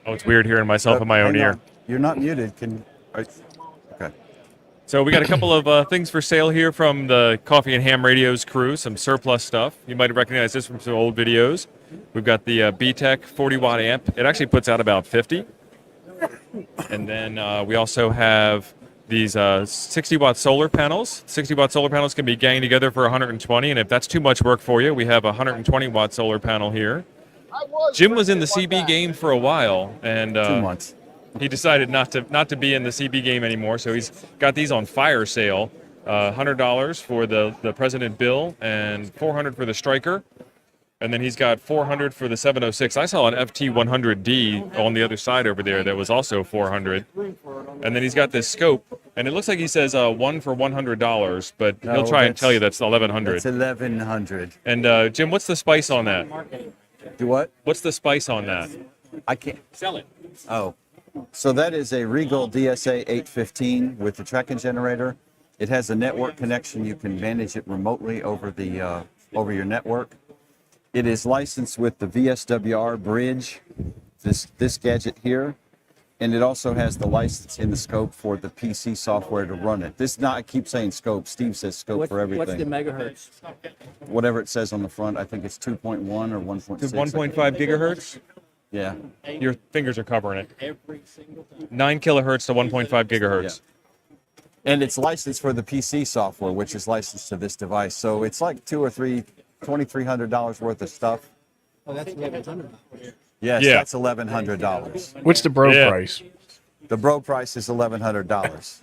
S12: Oh, it's weird hearing myself in my own ear.
S1: You're not muted. Okay.
S12: So we got a couple of things for sale here from the Coffee and Ham Radio's crew, some surplus stuff. You might recognize this from some old videos. We've got the B-Tech 40-watt amp. It actually puts out about 50. And then we also have these 60-watt solar panels. 60-watt solar panels can be ganged together for 120, and if that's too much work for you, we have a 120-watt solar panel here. Jim was in the CB game for a while, and
S1: 2 months.
S12: He decided not to be in the CB game anymore, so he's got these on fire sale. $100 for the President Bill and $400 for the Striker. And then he's got $400 for the 706. I saw an FT100D on the other side over there that was also $400. And then he's got this scope, and it looks like he says one for $100, but
S1: No,
S12: he'll try and
S1: that's-
S12: tell you that's $1,100.
S1: That's 1,100.
S12: And Jim, what's the spice on that?
S1: Do what?
S12: What's the spice on that?
S1: I can't.
S12: Sell it.
S1: Oh. So that is a Regal DSA 815 with the tracking generator. It has a network connection. You can manage it remotely over the over your network. It is licensed with the VSWR bridge, this gadget here, and it also has the license in the scope for the PC software to run it. This is not, I keep saying scope. Steve says scope for everything.
S13: What's the megahertz?
S1: Whatever it says on the front, I think it's 2.1 or 1.6.
S12: 1.5 gigahertz?
S1: Yeah.
S12: Your fingers are covering it. 9 kilohertz to 1.5 gigahertz.
S1: And it's licensed for the PC software, which is licensed to this device. So it's like $2,300 worth of stuff.
S13: Oh, that's $1,100.
S1: Yes,
S12: Yeah.
S1: that's $1,100.
S2: What's the bro price?
S1: The bro price is $1,100.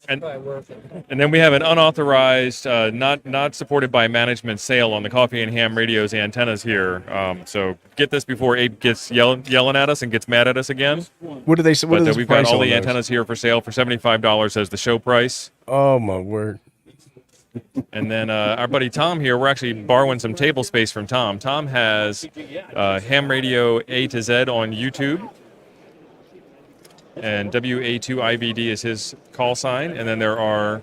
S12: And then we have an unauthorized, not supported by management sale on the Coffee and Ham Radio's antennas here. So get this before Abe gets yelling at us and gets mad at us again.
S2: What do they say? What
S12: But
S2: is the
S12: we've got
S2: price
S12: all
S2: on
S12: the
S2: those?
S12: antennas here for sale for $75 as the show price.
S2: Oh my word!
S12: And then our buddy Tom here, we're actually borrowing some table space from Tom. Tom has Ham Radio A to Z on YouTube. And WA2IVD is his call sign. And then there are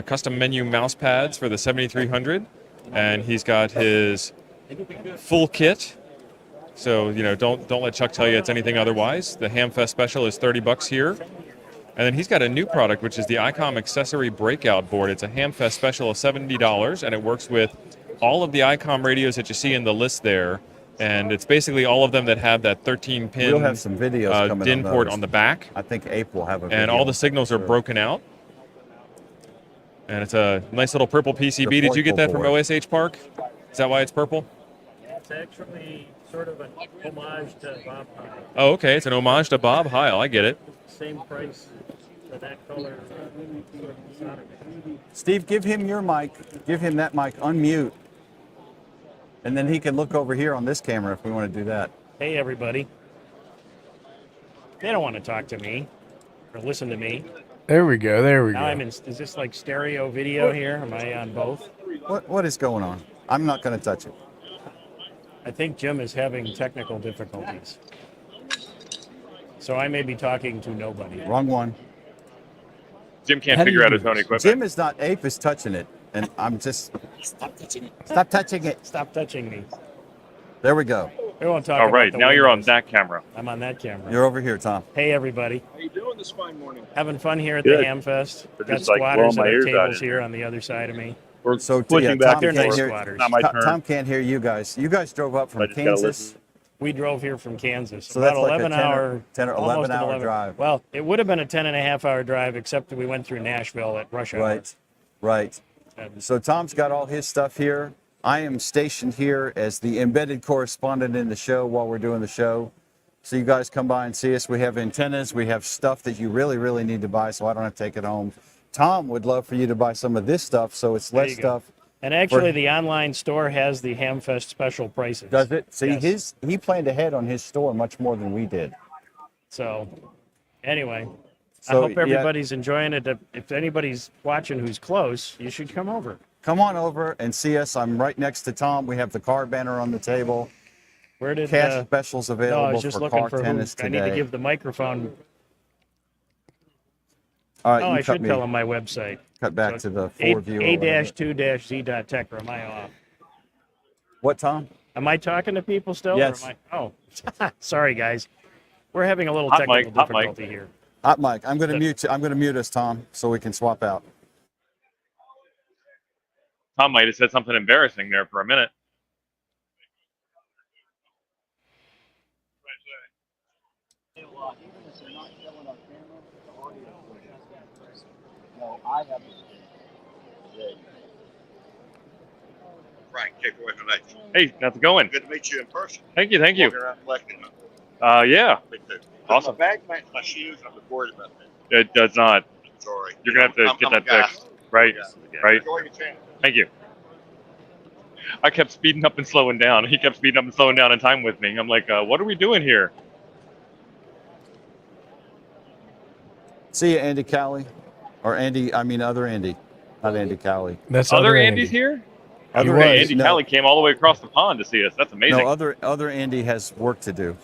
S12: custom menu mouse pads for the 7300. And he's got his full kit. So, don't let Chuck tell you it's anything otherwise. The Hamfest special is $30 here. And then he's got a new product, which is the ICOM accessory breakout board. It's a Hamfest special of $70, and it works with all of the ICOM radios that you see in the list there. And it's basically all of them that have that 13-pin
S1: We'll have some videos coming
S12: DIN
S1: on
S12: port
S1: those.
S12: on the back.
S1: I think Ape will have a video.
S12: And all the signals are broken out. And it's a nice little purple PCB.
S1: The
S12: Did you get that from
S1: board.
S12: OSH Park? Is that why it's purple?
S14: It's actually sort of an homage to Bob Heil.
S12: Oh, okay. It's an homage to Bob Heil. I get it.
S14: Same price for that color. Sort of solder.
S1: Steve, give him your mic. Give him that mic. Unmute. And then he can look over here on this camera if we want to do that.
S14: Hey, everybody. They don't want to talk to me or listen to me.
S2: There we go. There we
S14: Now
S2: go.
S14: I'm in. Is this like stereo video here? Am I on both?
S1: What is going on? I'm not going to touch it.
S14: I think Jim is having technical difficulties. So I may be talking to nobody.
S1: Wrong one.
S9: Jim can't figure out his own equipment.
S1: Jim is not. Ape is touching it. And I'm just.
S14: Stop touching it.
S1: Stop touching it.
S14: Stop touching me.
S1: There we go.
S14: We won't talk
S9: All
S14: about
S9: right,
S14: the
S9: now you're on
S14: windows.
S9: that camera.
S14: I'm on that camera.
S1: You're over here, Tom.
S14: Hey, everybody.
S4: How you doing this fine morning?
S14: Having fun here at
S3: Good.
S14: the Hamfest.
S3: They're
S14: Got
S3: just, like,
S14: squatters
S3: blowing my
S14: at our
S3: ears out
S14: tables
S3: in
S14: here on the other side of me.
S3: We're
S1: So
S3: switching
S1: Tom
S3: back and
S14: They're
S1: can't
S14: nice
S3: forth.
S1: hear.
S14: squatters.
S3: Not my
S1: Tom,
S3: turn.
S1: Tom can't hear you guys. You guys drove up
S3: I
S1: from
S3: just gotta
S1: Kansas.
S3: listen.
S14: We drove here from Kansas.
S1: So
S14: about
S1: that's like a
S14: 11
S1: 10 or-
S14: hour,
S1: 10 or
S14: almost
S1: 11
S14: an
S1: hour drive.
S14: Well, it would have been a 10.5 hour drive, except that we went through Nashville at rush hour.
S1: Right.
S14: And
S1: So Tom's got all his stuff here. I am stationed here as the embedded correspondent in the show while we're doing the show. So you guys come by and see us. We have antennas. We have stuff that you really, really need to buy, so I don't have to take it home. Tom would love for you to buy some of this stuff, so it's
S14: There
S1: less
S14: you go.
S1: stuff.
S14: And actually, the online store has the Hamfest special prices.
S1: Does it? See,
S14: Yes.
S1: he planned ahead on his store much more than we did.
S14: So, anyway,
S1: So,
S14: I hope
S1: yeah.
S14: everybody's enjoying it. If anybody's watching who's close, you should come over.
S1: Come on over and see us. I'm right next to Tom. We have the car banner on the table.
S14: Where did
S1: Cash specials
S14: No, I
S1: available
S14: was just
S1: for
S14: looking
S1: car
S14: for who.
S1: tennis
S14: I need to
S1: today.
S14: give the microphone.
S1: All right,
S14: Oh,
S1: you
S14: I
S1: cut
S14: should
S1: me.
S14: tell them my website.
S1: Cut back to the 4 view. or whatever.
S14: A-2-z.tech, or am I off?
S1: What, Tom?
S14: Am I talking to people still?
S1: Yes.
S14: Or am I, oh, sorry, guys. We're having a little
S9: Hot
S14: technical
S9: mic, hot mic.
S14: difficulty here.
S1: Hot mic. I'm going to mute. I'm going to mute us, Tom, so we can swap out.
S9: Tom might have said something embarrassing there for a minute.
S10: Frank, K4 Connection.
S9: Hey, how's it going?
S10: Good to meet you in person.
S9: Thank you, thank you.
S10: Walking around collecting them.
S9: Yeah.
S10: Me too.
S9: Awesome.
S10: My bag match my shoes. I'm worried about that.
S9: It does not.
S10: Sorry.
S9: You're gonna have to
S10: I'm
S9: get
S10: a
S9: that
S10: guy.
S9: fixed. Right. Right.
S10: Enjoy your channel.
S9: Thank you. I kept speeding up and slowing down. He kept speeding up and slowing down in time with me. I'm like, what are we doing here?
S1: See you, Andy Cowley. Or Andy, I mean other Andy. Not Andy Cowley.
S2: That's
S9: other Andy's here?
S1: Other
S9: Andy Cowley came all the way across the pond to see us. That's amazing.
S1: No, other Andy has work to do.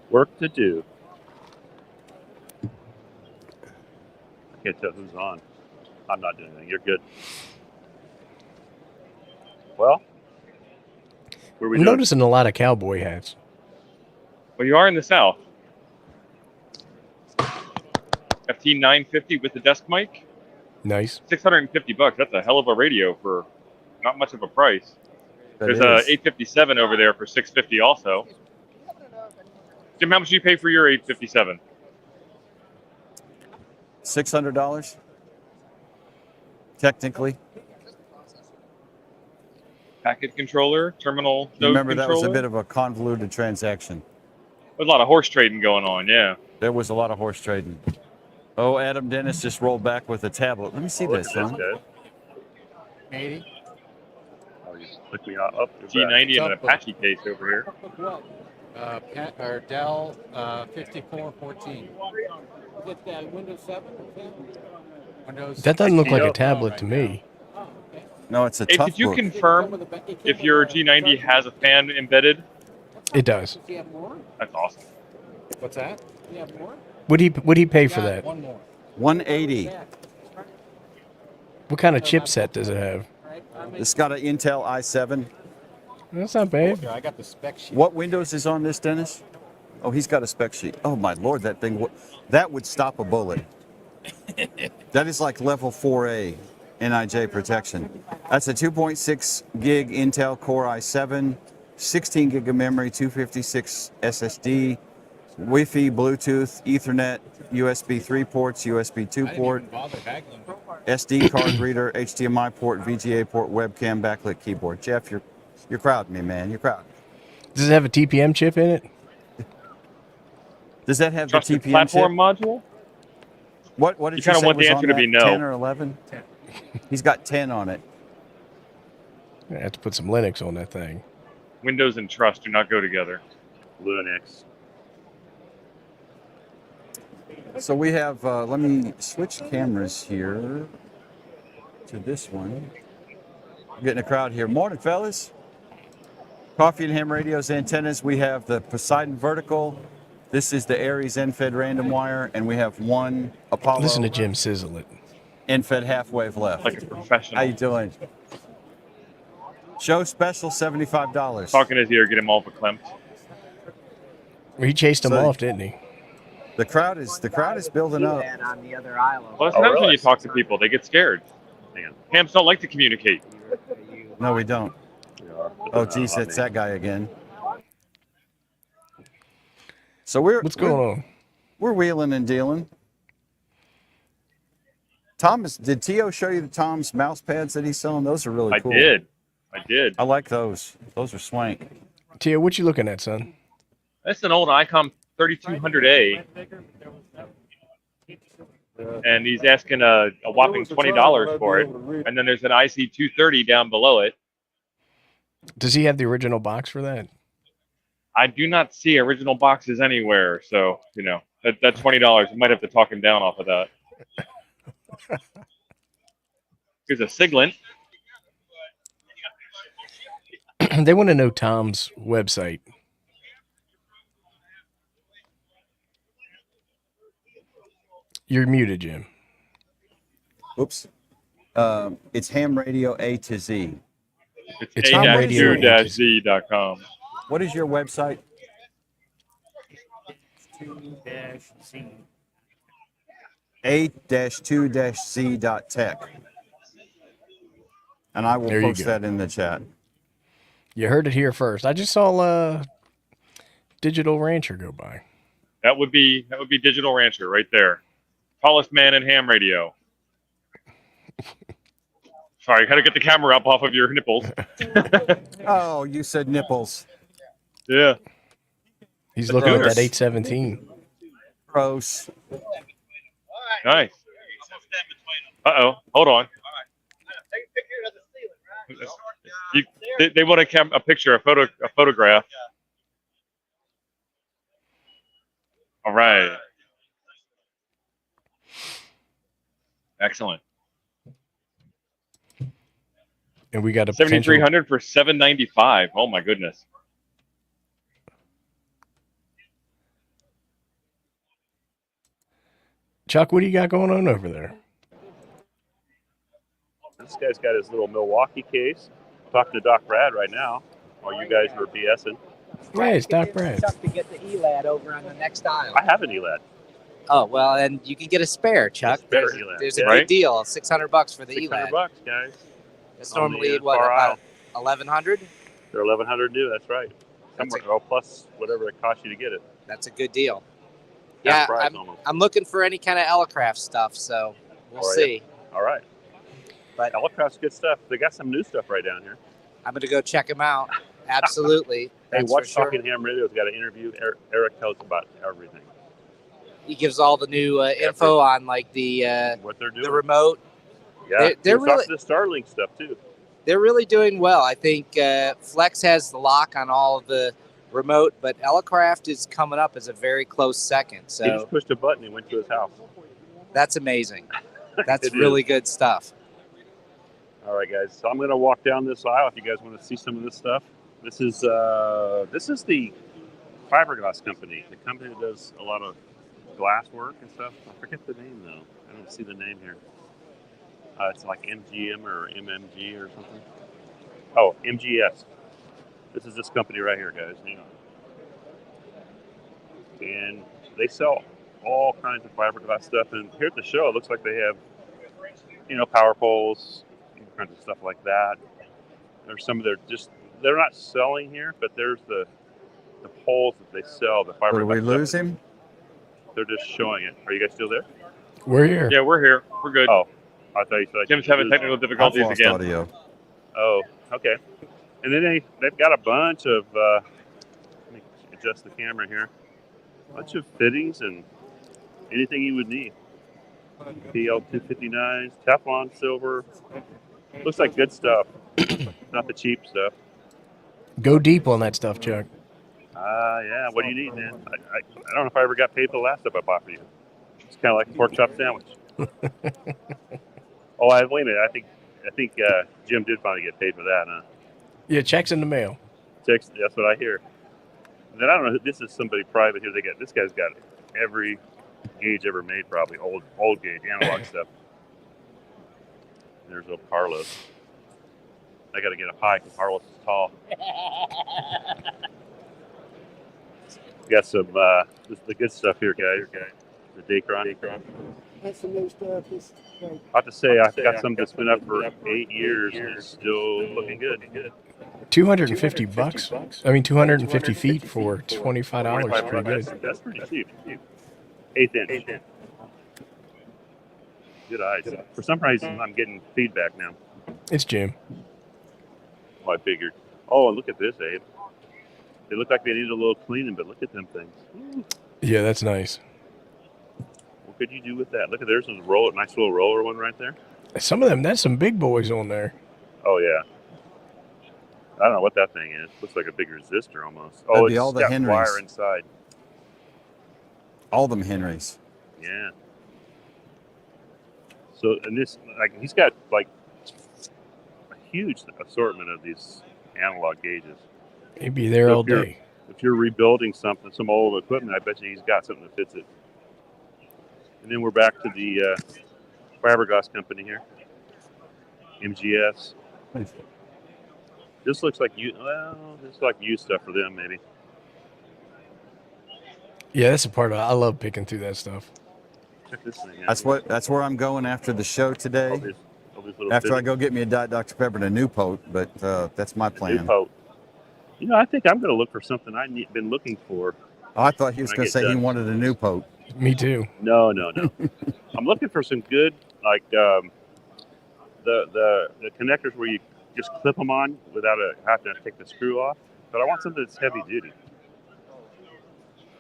S3: Work to do. I can't tell who's on. I'm not doing anything. You're good. Well, where we
S2: I'm
S3: doing?
S2: noticing a lot of cowboy hats.
S9: Well, you are in the South. FT 950 with the desk mic.
S2: Nice.
S9: $650. That's a hell of a radio for not much of a price.
S1: That
S9: There's a
S1: is.
S9: 857 over there for $650 also. Jim, how much do you pay for your 857?
S1: $600. Technically.
S9: Packet controller, terminal node
S1: Remember, that was
S9: controller.
S1: a bit of a convoluted transaction.
S9: There's a lot of horse trading going on, yeah.
S1: There was a lot of horse trading. Oh, Adam Dennis just rolled back with a tablet. Let me see this, son.
S13: 80.
S3: Oh, you look me up.
S9: G90 and an Apache case over here.
S13: Or Dell 5414. Get that Windows 7? Windows
S2: That doesn't look like a tablet to me.
S1: No, it's a
S9: Hey,
S1: tough
S9: could you
S1: book.
S9: confirm if your G90 has a fan embedded?
S2: It does.
S13: Do you have more?
S9: That's awesome.
S13: What's that? Do you have more?
S2: Would he pay for that?
S13: One more.
S1: 180.
S2: What kind of chipset does it have?
S1: It's got an Intel i7.
S2: That's not bad.
S13: I got the spec sheet.
S1: What Windows is on this, Dennis? Oh, he's got a spec sheet. Oh, my Lord, that thing, that would stop a bullet. That is like level 4A NIJ protection. That's a 2.6 gig Intel Core i7, 16 gig of memory, 256 SSD, Wi-Fi, Bluetooth, Ethernet, USB 3 ports, USB 2 port, SD card reader, HDMI port, VGA port, webcam, backlit keyboard. Jeff, you're crowding me, man. You're crowding.
S2: Does it have a TPM chip in it?
S1: Does that have
S9: Trusted
S1: the TPM
S9: platform
S1: chip?
S9: module?
S1: What did
S9: You
S1: you
S9: kinda
S1: say
S9: want the
S1: was
S9: answer
S1: on
S9: to be
S1: that?
S9: no.
S1: 10 or 11? 10. He's got 10 on it.
S2: I have to put some Linux on that thing.
S9: Windows and trust do not go together.
S3: Linux.
S1: So we have, let me switch cameras here to this one. I'm getting a crowd here. Morning, fellas. Coffee and Ham Radio's antennas. We have the Poseidon Vertical. This is the Aries NFED random wire, and we have one Apollo
S2: Listen to Jim sizzle it.
S1: NFED half wave left.
S9: Like a professional.
S1: How you doing? Show special, $75.
S9: Talking his ear, get him all verklempt.
S2: He chased him off, didn't he?
S1: The crowd is building up.
S15: On the other island.
S9: Well, that's what when you talk to people, they get scared. Hams don't like to communicate.
S1: No, we don't. Oh, geez, it's that guy again. So
S2: what's going on?
S1: We're wheeling and dealing. Did Tio show you the Tom's mouse pads that he's selling? Those are really cool.
S9: I did.
S1: I like those. Those are swank.
S2: Tio, what you looking at, son?
S9: That's an old ICOM 3200A. And he's asking a whopping $20 for it. And then there's an IC 230 down below it.
S2: Does he have the original box for that?
S9: I do not see original boxes anywhere. So, that $20, you might have to talk him down off of that. Here's a Siglent.
S2: They want to know Tom's website. You're muted, Jim.
S1: Oops. It's Ham Radio A to Z.
S9: It's A-U-Z.com.
S1: What is your website?
S14: 2-C.
S1: a-2-z.tech. And I will
S2: There you
S1: post
S2: go.
S1: that in the chat.
S2: You heard it here first. I just saw Digital Rancher go by.
S9: That would be Digital Rancher right there. Tallest man in ham radio. Sorry, I had to get the camera up off of your nipples.
S1: Oh, you said nipples.
S9: Yeah.
S2: He's looking at that 817.
S1: Gross.
S9: Nice. Uh-oh. Hold on. They want a picture, a photograph. All right. Excellent.
S2: And we got a
S9: 7,300 for 795. Oh my goodness.
S2: Chuck, what do you got going on over there?
S3: This guy's got his little Milwaukee case. I'm talking to Doc Brad right now while you guys were BSing.
S2: Hey, it's Doc Brad.
S15: Chuck to get the ELAD over on the next aisle.
S3: I have an ELAD.
S15: Oh, well, and you can get a spare, Chuck.
S3: Spare
S15: there's
S3: ELAD,
S15: there's
S3: yeah.
S15: a
S3: Right.
S15: good deal, $600 for the
S3: $600,
S15: ELAD.
S3: guys.
S15: It's
S3: On
S15: normally,
S3: the
S15: what,
S3: far aisle.
S15: about 1,100?
S3: They're 1,100 new. That's right. Somewhere, plus whatever it costs you to get it.
S15: That's a good deal.
S3: Half
S15: Yeah,
S3: price almost.
S15: I'm looking for any kind of Elecraft stuff, so we'll
S3: Oh, yeah.
S15: see.
S3: All right.
S15: But
S3: Elecraft's good stuff. They got some new stuff right down here.
S15: I'm going to go check them out. Absolutely.
S3: Hey,
S15: That's
S3: watch
S15: for sure.
S3: Talking Ham Radio's got an interview. Eric tells about everything.
S15: He gives all the new info on like the
S3: What they're doing.
S15: the remote.
S3: Yeah,
S15: They're
S3: it's
S15: really
S3: off the Starlink stuff too.
S15: they're really doing well. I think Flex has the lock on all of the remote, but Elecraft is coming up as a very close second.
S3: He
S15: So
S3: just pushed a button and went to his house.
S15: that's amazing. That's
S3: It
S15: really
S3: is.
S15: good stuff.
S3: All right, guys. So I'm going to walk down this aisle if you guys want to see some of this stuff. This is the Fiberglass company. The company that does a lot of glass work and stuff. I forget the name though. I don't see the name here. It's like MGM or MMG or something. Oh, MGS. This is this company right here, guys. Hang on. And they sell all kinds of fiberglass stuff. And here at the show, it looks like they have, power poles, all kinds of stuff like that. There's some of they're not selling here, but there's the poles that they sell, the fiberglass.
S1: Did we
S3: stuff.
S1: lose him?
S3: They're just showing it. Are you guys still there?
S2: We're here.
S9: Yeah, we're here. We're good.
S3: Oh, I thought you said
S9: Jim's having technical difficulties
S1: I've lost
S9: again.
S1: audio.
S3: Oh, okay. And then they've got a bunch of, let me adjust the camera here, a bunch of fittings and anything you would need. PL259s, Teflon silver. Looks like good stuff. Not the cheap stuff.
S2: Go deep on that stuff, Chuck.
S3: Yeah, what do you need, man? I don't know if I ever got paid for the last stuff I bought for you. It's kind of like a pork chop sandwich. Wait a minute. I think Jim did finally get paid for that, huh?
S2: Yeah, checks in the mail.
S3: That's what I hear. And then I don't know. This is somebody private here. This guy's got every gauge ever made, probably old gauge analog stuff. There's old Carlos. I got to get up high because Carlos is tall. Got some the good stuff here, guys. The Dacron.
S13: That's some new stuff.
S3: I have to say, I've got some that's been up for 8 years and it's still looking good.
S2: $250. I mean, 250 feet for $25 is pretty good.
S3: That's pretty cheap. 1/8 inch. Good eyes. For some reason, I'm getting feedback now.
S2: It's Jim.
S3: Well, I figured. Oh, and look at this, Abe. They look like they need a little cleaning, but look at them things.
S2: Yeah, that's nice.
S3: What could you do with that? Look at there's a nice little roller one right there.
S2: Some of them, that's some big boys on there.
S3: Oh, yeah. I don't know what that thing is. Looks like a big resistor almost.
S1: That'd
S3: Oh,
S1: be
S3: it's
S1: all the
S3: got
S1: Henrys.
S3: wire inside.
S1: All them Henrys.
S3: Yeah. So, and this, he's got a huge assortment of these analog gauges.
S2: He'd be there all day.
S3: If you're rebuilding some old equipment, I bet you he's got something that fits it. And then we're back to the Fiberglass company here. MGS. This looks like used stuff for them, maybe.
S2: Yeah, that's a part of it. I love picking through that stuff.
S3: Check this thing
S1: That's
S3: out.
S1: that's where I'm going after the show today.
S3: All these little
S1: After I
S3: fidgets.
S1: go get me a Diet Dr. Pepper and a new Pote, but that's my plan.
S3: Pote. You know, I think I'm going to look for something I've been looking for.
S1: Oh, I thought he was
S3: when I
S1: going to
S3: get
S1: say he
S3: done.
S1: wanted a new Pote.
S2: Me too.
S3: No. I'm looking for some good, like the connectors where you just clip them on without having to take the screw off. But I want something that's heavy duty.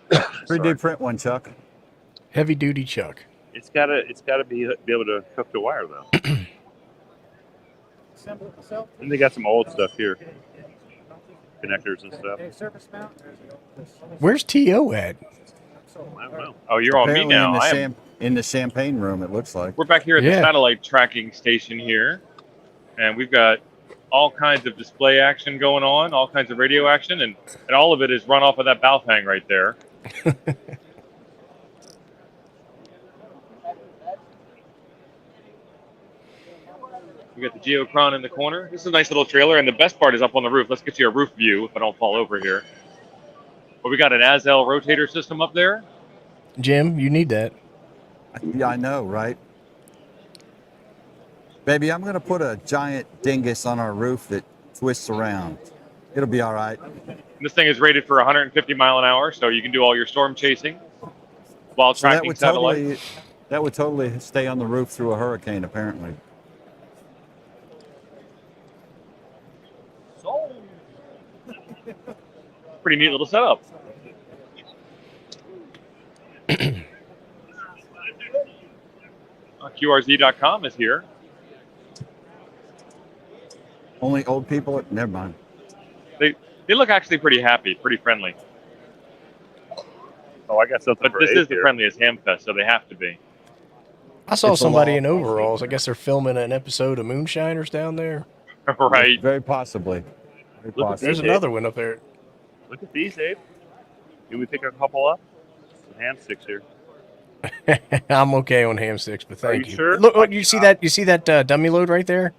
S1: 3D print one, Chuck.
S2: Heavy duty Chuck.
S3: It's gotta be able to hook the wire though. And they got some old stuff here, connectors and stuff.
S2: Where's T.O. at?
S3: I don't know.
S9: Oh, you're on me
S1: Apparently
S9: now.
S1: in the champagne room, it looks like.
S9: We're back here at the satellite tracking station here, and we've got all kinds of display action going on, all kinds of radio action, and all of it is run off of that Balfang right there. We got the Geocron in the corner. This is a nice little trailer, and the best part is up on the roof. Let's get you a roof view if I don't fall over here. But we got an Azel rotator system up there.
S2: Jim, you need that.
S1: Yeah, I know, right? Baby, I'm going to put a giant dingus on our roof that twists around. It'll be all right.
S9: This thing is rated for 150 mile an hour, so you can do all your storm chasing while
S1: So that
S9: tracking
S1: would
S9: satellites.
S1: totally stay on the roof through a hurricane, apparently.
S9: Pretty neat little setup. QRZ.com is here.
S1: Only old people? Never mind.
S9: They look actually pretty happy, pretty friendly.
S3: Oh, I got something.
S9: But this is the friendliest Hamfest, so they have to be.
S2: I saw
S1: It's a
S2: somebody
S1: law.
S2: in overalls. I guess they're filming an episode of Moonshiners down there.
S9: Right.
S1: Very possibly. Very
S3: Look at
S1: possibly.
S2: There's another one up there.
S3: Look at these, Dave. Can we pick a couple up? Some ham sticks here.
S2: I'm okay on ham sticks, but thank
S3: you
S2: you.
S3: sure?
S2: Look, you see that? You see that dummy load right there?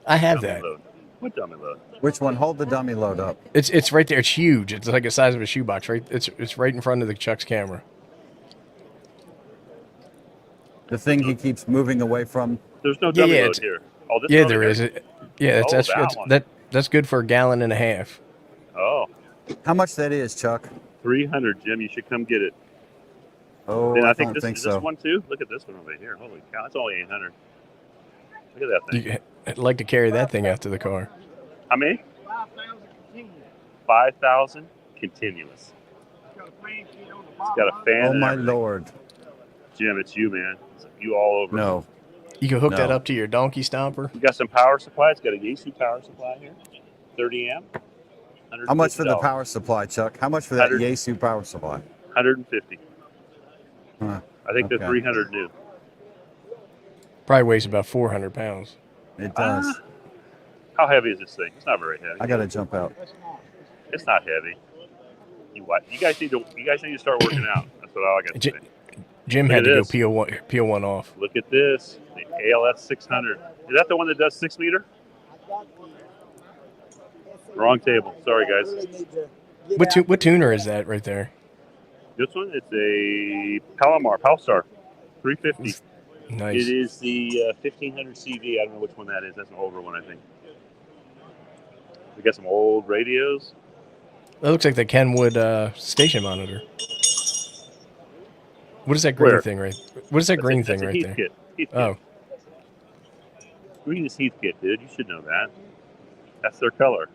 S2: I have that.
S3: Load. What dummy load?
S1: Which one? Hold the dummy load up.
S2: It's right there. It's huge. It's like the size of a shoebox. Right. It's right in front of the Chuck's camera.
S1: The thing he keeps moving away from.
S3: There's no dummy load
S2: it's-
S3: here. Oh, this
S2: Yeah,
S3: one
S2: there
S3: over
S2: is.
S3: here?
S2: Yeah,
S3: Oh, that one.
S2: that's good for a gallon and a half.
S3: Oh.
S1: How much that is, Chuck?
S3: 300, Jim. You should come get it.
S1: Oh,
S3: And
S1: I
S3: I think
S1: don't
S3: this
S1: think
S3: is
S1: so.
S3: this one too. Look at this one over here. Holy cow! That's only 800. Look at that thing.
S2: I'd like to carry that thing out to the car.
S3: How many? 5,000 continuous. It's got a fan.
S1: Oh
S3: and
S1: my
S3: everything.
S1: lord!
S3: Jim, it's you, man. It's you all over.
S1: No.
S2: You can hook
S1: No.
S2: that up to your donkey stomper.
S3: You got some power supply. It's got a Yaesu power supply here. 30 amp.
S1: How much for the
S3: $150.
S1: power supply, Chuck? How much for that
S3: 100.
S1: Yaesu power supply?
S3: 150.
S1: Huh.
S3: I think
S1: Okay.
S3: they're 300 new.
S2: Probably weighs about 400 pounds.
S1: It does.
S3: How heavy is this thing? It's not very heavy.
S1: I gotta jump out.
S3: It's not heavy. You what? You guys need to start working out. That's what I got to say.
S2: Jim
S3: Look
S2: had
S3: at
S2: to
S3: this.
S2: go peel one off.
S3: Look at this. The ALS 600. Is that the one that does 6 meter? Wrong table. Sorry, guys.
S2: What tuner is that right there?
S3: This one, it's a Palomar, Palstar 350.
S2: Nice.
S3: It is the 1500 CV. I don't know which one that is. That's an older one, I think. We got some old radios.
S2: That looks like the Kenwood station monitor. What is that green
S3: Where?
S2: thing right? What is that
S3: That's
S2: green
S3: a-
S2: thing
S3: that's a
S2: right
S3: Heath
S2: there?
S3: kit. Heath kit.
S2: Oh,
S3: Green is Heathkit, dude. You should know that. That's their color.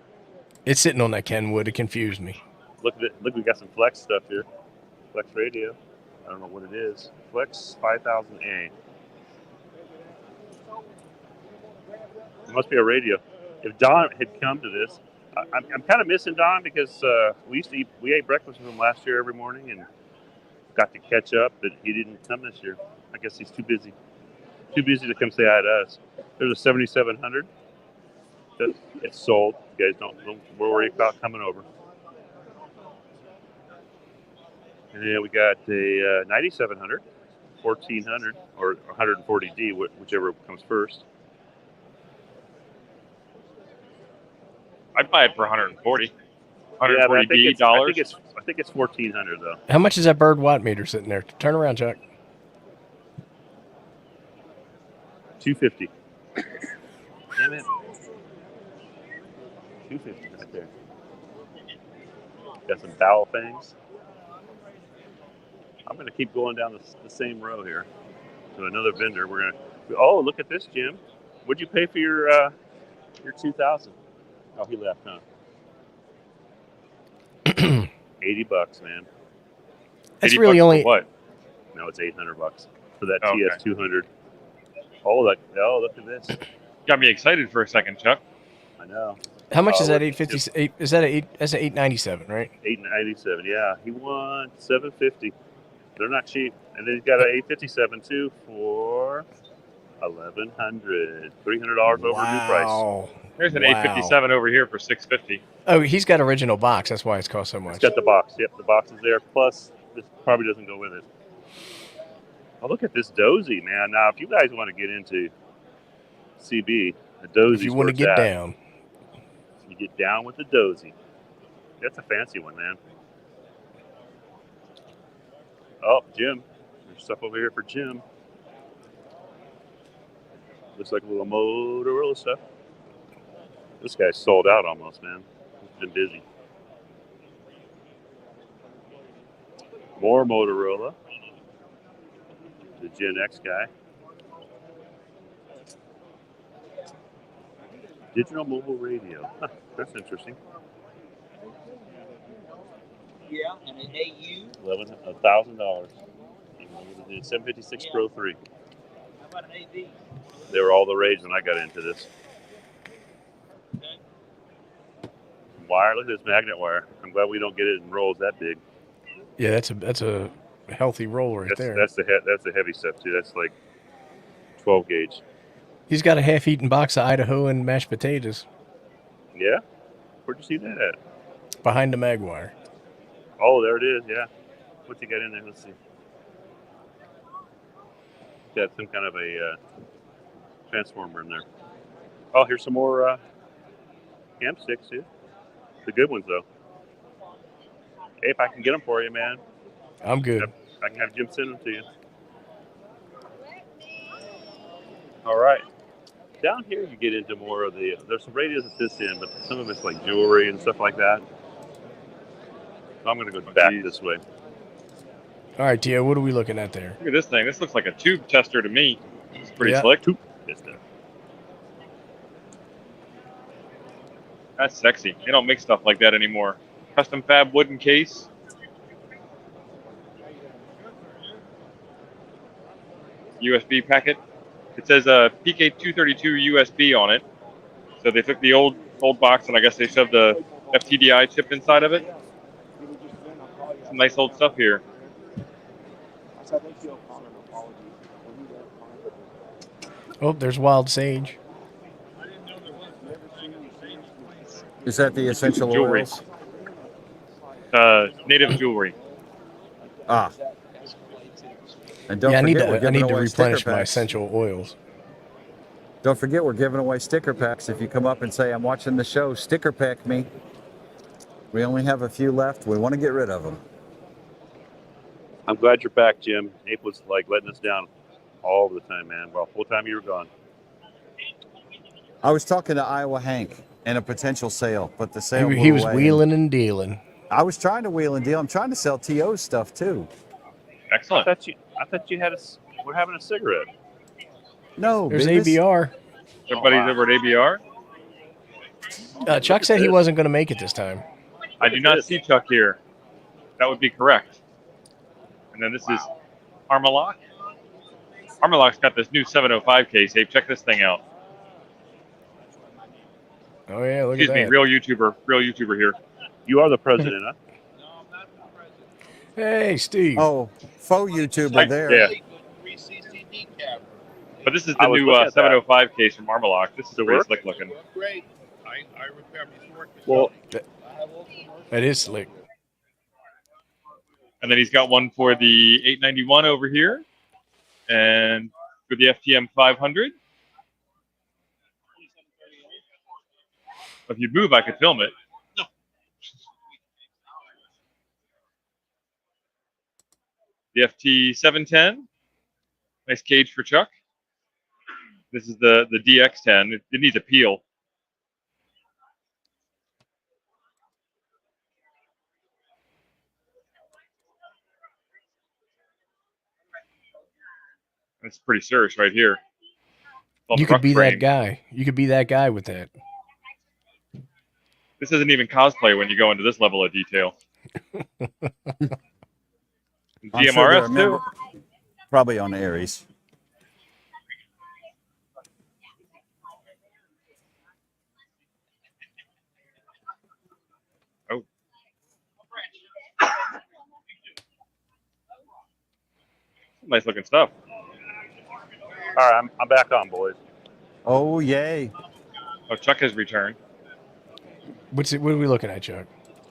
S2: it's sitting on that Kenwood. It confused me.
S3: Look at it. Look, we got some Flex stuff here. FlexRadio. I don't know what it is. Flex 5000A. It must be a radio. If Don had come to this, I'm kind of missing Don because we ate breakfast with him last year every morning and got to catch up, but he didn't come this year. I guess he's too busy. Too busy to come say hi to us. There's a 7700. It's sold. You guys don't worry about coming over. And then we got a 9700, 1400, or 140D, whichever comes first.
S9: I'd buy it for 140.
S3: Yeah, but I
S9: 140
S3: think
S9: dollars.
S3: I think it's 1400 though.
S2: How much is that bird watt meter sitting there? Turn around, Chuck.
S3: $250. Damn it. $250 right there. Got some dowel fangs. I'm going to keep going down the same row here to another vendor. We're going to. Oh, look at this, Jim. What'd you pay for your 2000? Oh, he left, huh? $80, man.
S2: That's
S3: 80
S2: really
S3: bucks
S2: only
S3: for what? No, it's $800 for that TS200. Oh, look at this.
S9: Got me excited for a second, Chuck.
S3: I know.
S2: How much is that? 850. Is that that's an 897, right?
S3: 897. Yeah, he won $750. They're not cheap. And then he's got an 857 too for $1,100. $300 over new price.
S9: There's an 857 over here for $650.
S2: Oh, he's got original box. That's why it's cost so much.
S3: It's got the box. Yep, the box is there. Plus, this probably doesn't go with it. Oh, look at this dozy, man. Now, if you guys want to get into CB, the dozy.
S2: If you want to get down.
S3: You get down with the dozy. That's a fancy one, man. Oh, Jim. There's stuff over here for Jim. Looks like a little Motorola stuff. This guy's sold out almost, man. He's been busy. More Motorola. The Gen X guy. Digital mobile radio. Huh, that's interesting.
S7: Yeah, and an AU.
S3: $1,000. The 756 Pro 3.
S7: How about an AV?
S3: They were all the rage when I got into this. Wire, look at this magnet wire. I'm glad we don't get it in rolls that big.
S2: Yeah, that's a healthy roll right there.
S3: That's the heavy stuff too. That's like 12 gauge.
S2: He's got a half-eaten box of Idaho and mashed potatoes.
S3: Yeah? Where'd you see that at?
S2: Behind the mag wire.
S3: Oh, there it is, yeah. What's he got in there? Let's see. Got some kind of a transformer in there. Oh, here's some more camp sticks, too. The good ones, though. Hey, if I can get them for you, man.
S2: I'm good.
S3: I can have Jim send them to you. All right. Down here, you get into more of the. There's some radios at this end, but some of it's like jewelry and stuff like that. So I'm going to go back this way.
S2: All right, Tio, what are we looking at there?
S9: Look at this thing. This looks like a tube tester to me. It's pretty slick.
S3: Tube tester.
S9: That's sexy. They don't make stuff like that anymore. Custom fab wooden case. USB packet. It says PK232 USB on it. So they took the old box and I guess they shoved the FTDI chip inside of it. Some nice old stuff here.
S2: Oh, there's wild sage.
S1: Is that the essential
S9: Jewelry.
S1: oils?
S9: Native jewelry.
S1: Ah. And don't
S2: Yeah,
S1: forget,
S2: I need to
S1: away
S2: replenish
S1: sticker
S2: my
S1: packs.
S2: essential oils.
S1: Don't forget, we're giving away sticker packs. If you come up and say, I'm watching the show, sticker pack me. We only have a few left. We want to get rid of them.
S3: I'm glad you're back, Jim. Ape was like letting us down all the time, man. Well, full time you were gone.
S1: I was talking to Iowa Hank and a potential sale, but the sale
S2: He
S1: blew
S2: was
S1: away.
S2: wheeling and dealing.
S1: I was trying to wheel and deal. I'm trying to sell TO's stuff too.
S9: Excellent.
S3: I thought you had we're having a cigarette.
S1: No,
S2: There's
S1: Beavis.
S2: ABR.
S9: Everybody's over at ABR.
S2: Chuck said he wasn't going to make it this time.
S9: I do not see Chuck here. That would be correct. And then this is Armalock. Armalock's got this new 705 case. Hey, check this thing out.
S2: Oh yeah, look
S9: Excuse
S2: at
S9: me,
S2: that.
S9: real YouTuber here.
S3: You are the president, huh?
S2: Hey, Steve.
S1: Oh, faux YouTuber there.
S9: Yeah. But this is the new 705 case from Armalock. This is pretty slick looking.
S4: Great. I repair before.
S3: Well,
S2: that is slick.
S9: And then he's got one for the 891 over here. And for the FTM 500. If you'd move, I could film it. The FT 710. Nice cage for Chuck. This is the DX10. It needs a peel. That's pretty serious right here. Called
S2: You could
S9: truck
S2: be
S9: frame.
S2: that guy. You could be that guy with that.
S9: This isn't even cosplay when you go into this level of detail.
S1: I'm sure they
S9: DMRS
S1: remember,
S9: too.
S1: probably on Aries.
S9: Oh. Nice looking stuff.
S3: All right, I'm back on, boys.
S1: Oh, yay.
S9: Oh, Chuck has returned.
S2: What are we looking at, Chuck?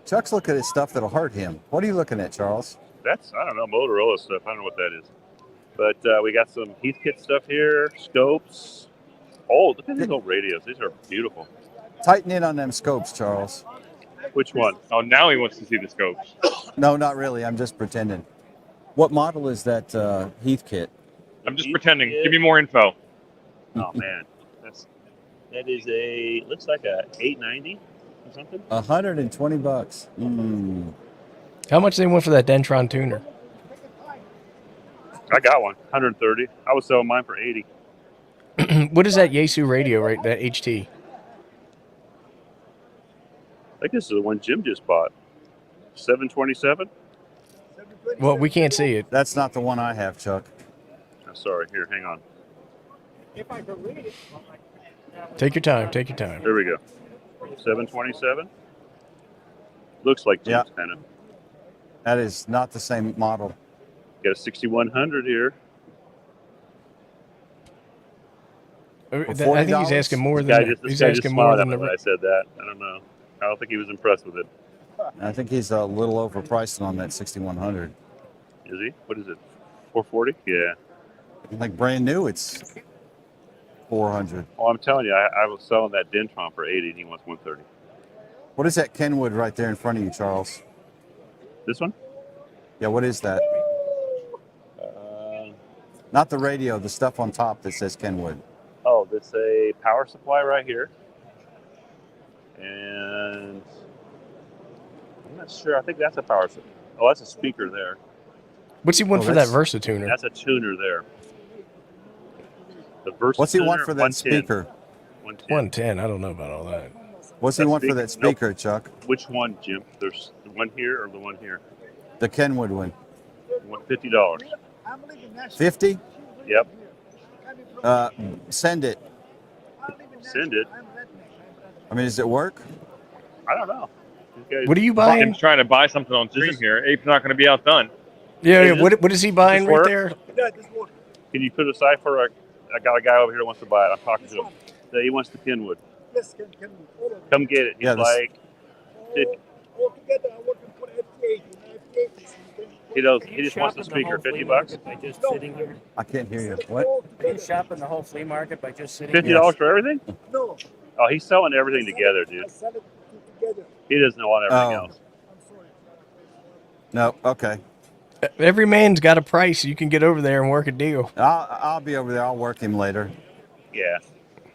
S1: Chuck's looking at stuff that'll hurt him. What are you looking at, Charles?
S3: That's, I don't know, Motorola stuff. I don't know what that is. But we got some Heathkit stuff here, scopes. Oh, look at these old radios. These are beautiful.
S1: Tighten in on them scopes, Charles.
S3: Which one?
S9: Oh, now he wants to see the scopes.
S1: No, not really. I'm just pretending. What model is that Heathkit?
S9: I'm just pretending. Give me more info.
S3: Oh, man. That is looks like a 890 or something.
S1: $120. Mm.
S2: How much they want for that Dentron tuner?
S3: I got one, 130. I was selling mine for 80.
S2: What is that Yaesu radio, right? That HT?
S3: I think this is the one Jim just bought. 727?
S2: Well, we can't see it.
S1: That's not the one I have, Chuck.
S3: Oh, sorry, here, hang on.
S13: If I could read it.
S2: Take your time. Take your time.
S3: There we go. 727. Looks like Jim's kind of.
S1: That is not the same model.
S3: Got a 6100 here.
S2: I think he's asking more
S3: This guy
S2: than
S3: just,
S2: he's
S3: this guy just
S2: asking more
S3: smiled
S2: than
S3: at me when I said that. I don't know. I don't think he was impressed with it.
S1: I think he's a little overpriced on that 6100.
S3: Is he? What is it? 440? Yeah.
S1: Like brand new, it's 400.
S3: Oh, I'm telling you, I was selling that Dentron for 80 and he wants 130.
S1: What is that Kenwood right there in front of you, Charles?
S3: This one?
S1: Yeah, what is that? Not the radio, the stuff on top that says Kenwood.
S3: Oh, that's a power supply right here. And I'm not sure. I think that's a power supply. Oh, that's a speaker there.
S2: What's he want for that Versa tuner?
S3: That's a tuner there. The Versa
S1: What's he want
S3: tuner,
S1: for that
S3: 110.
S1: speaker?
S2: 110. I don't know about all that.
S1: What's he want for that speaker, Chuck?
S3: Which one, Jim? There's the one here or the one here?
S1: The Kenwood one.
S3: $50.
S1: 50?
S3: Yep.
S1: Send it.
S3: Send it.
S1: I mean, does it work?
S3: I don't know.
S2: What are you buying?
S9: Tim's trying to buy something on stream here. Ape's not going to be outdone.
S2: Yeah, what is he buying right there?
S3: Can you put aside for I got a guy over here who wants to buy it. I'm talking to him. So he wants the Kenwood. Come get it. He's like, he just wants the speaker. $50.
S14: By just sitting here.
S1: I can't hear you. What?
S14: Are you shopping the whole flea market by just sitting
S3: $50 for everything? No. Oh, he's selling everything together, dude. He doesn't want everything else.
S1: No, okay.
S2: Every man's got a price. You can get over there and work a deal.
S1: I'll be over there. I'll work him later.
S3: Yeah.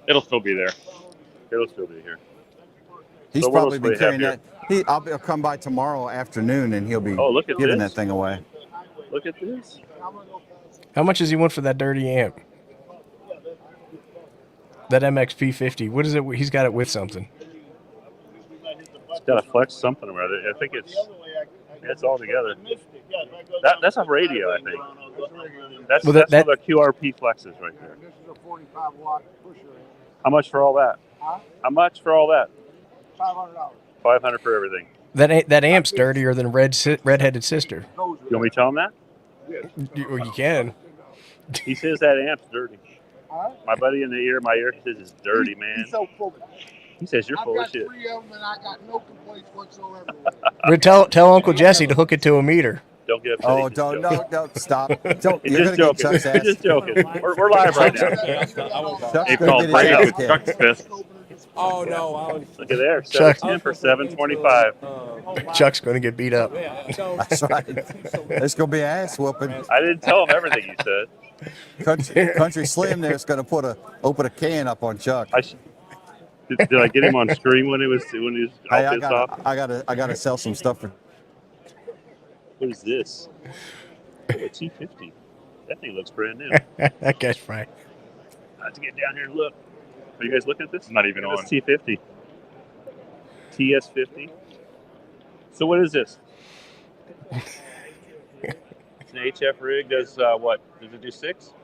S9: It'll still be there.
S3: It'll still be here.
S1: He's
S3: So what
S1: probably
S3: else do
S1: been
S3: we have
S1: carrying that. I'll come by tomorrow afternoon and he'll be
S3: look at
S1: giving
S3: this.
S1: that thing away.
S3: Look at this.
S2: How much does he want for that dirty amp? That MXP50. What is it? He's got it with something.
S3: It's got a flex something or other. I think it's all together. That's a radio, I think. That's one of the QRP flexes right there.
S13: This is a 45-watt pusher.
S3: How much for all that? How much for all that?
S13: $500.
S3: $500 for everything.
S2: That amp's dirtier than redheaded sister.
S3: You want me to tell him that?
S2: You can.
S3: He says that amp's dirty. My buddy in my ear, he says it's dirty, man.
S13: He's so full.
S3: He says you're full of shit.
S13: I've got 3 of them and I got no complaints whatsoever.
S2: Tell Uncle Jesse to hook it to a meter.
S3: Don't get upset.
S1: Oh, don't stop. Don't.
S3: He's
S1: You're
S3: just
S1: going to get
S3: joking.
S1: Chuck's ass.
S3: He's just joking. We're live right now.
S1: Chuck's
S9: Ape
S1: gonna
S9: called
S1: get
S9: break
S1: his
S9: up
S1: ass
S9: with
S1: kicked.
S9: Chuck's fist.
S14: Oh no!
S3: Look at there.
S2: Chuck.
S3: 710 for $725.
S2: Chuck's going to get beat up.
S1: That's right. There's going to be an ass whooping.
S3: I didn't tell him everything you said.
S1: Country Slim there's going to open a can up on Chuck.
S3: Did I get him on screen when he was all
S1: Hey,
S3: pissed off?
S1: I gotta sell some stuff for.
S3: What is this? Oh, a T50. That thing looks brand new.
S2: That guy's right.
S3: I have to get down here and look. Are you guys looking at this?
S9: Not even on.
S3: This T50. TS50. So what is this? It's an HF rig. Does what? Does it do 6?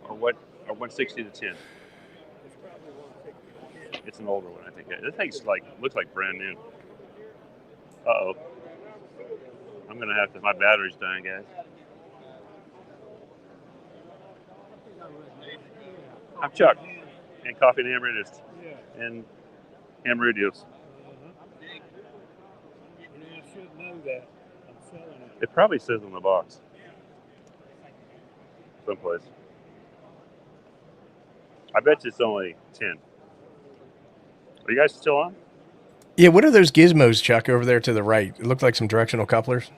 S3: Or what? Or 160 to 10? It's an older one, I think. This thing's looks like brand new. Uh-oh. I'm gonna have to. My battery's dying, guys. I'm Chuck, and Coffee and Ham Radios, and Ham Radios.
S16: I should know that. I'm selling it.
S3: It probably says on the box, someplace. I bet you it's only 10. Are you guys still on?
S2: Yeah, what are those gizmos, Chuck, over there to the right? It looked like some directional couplers.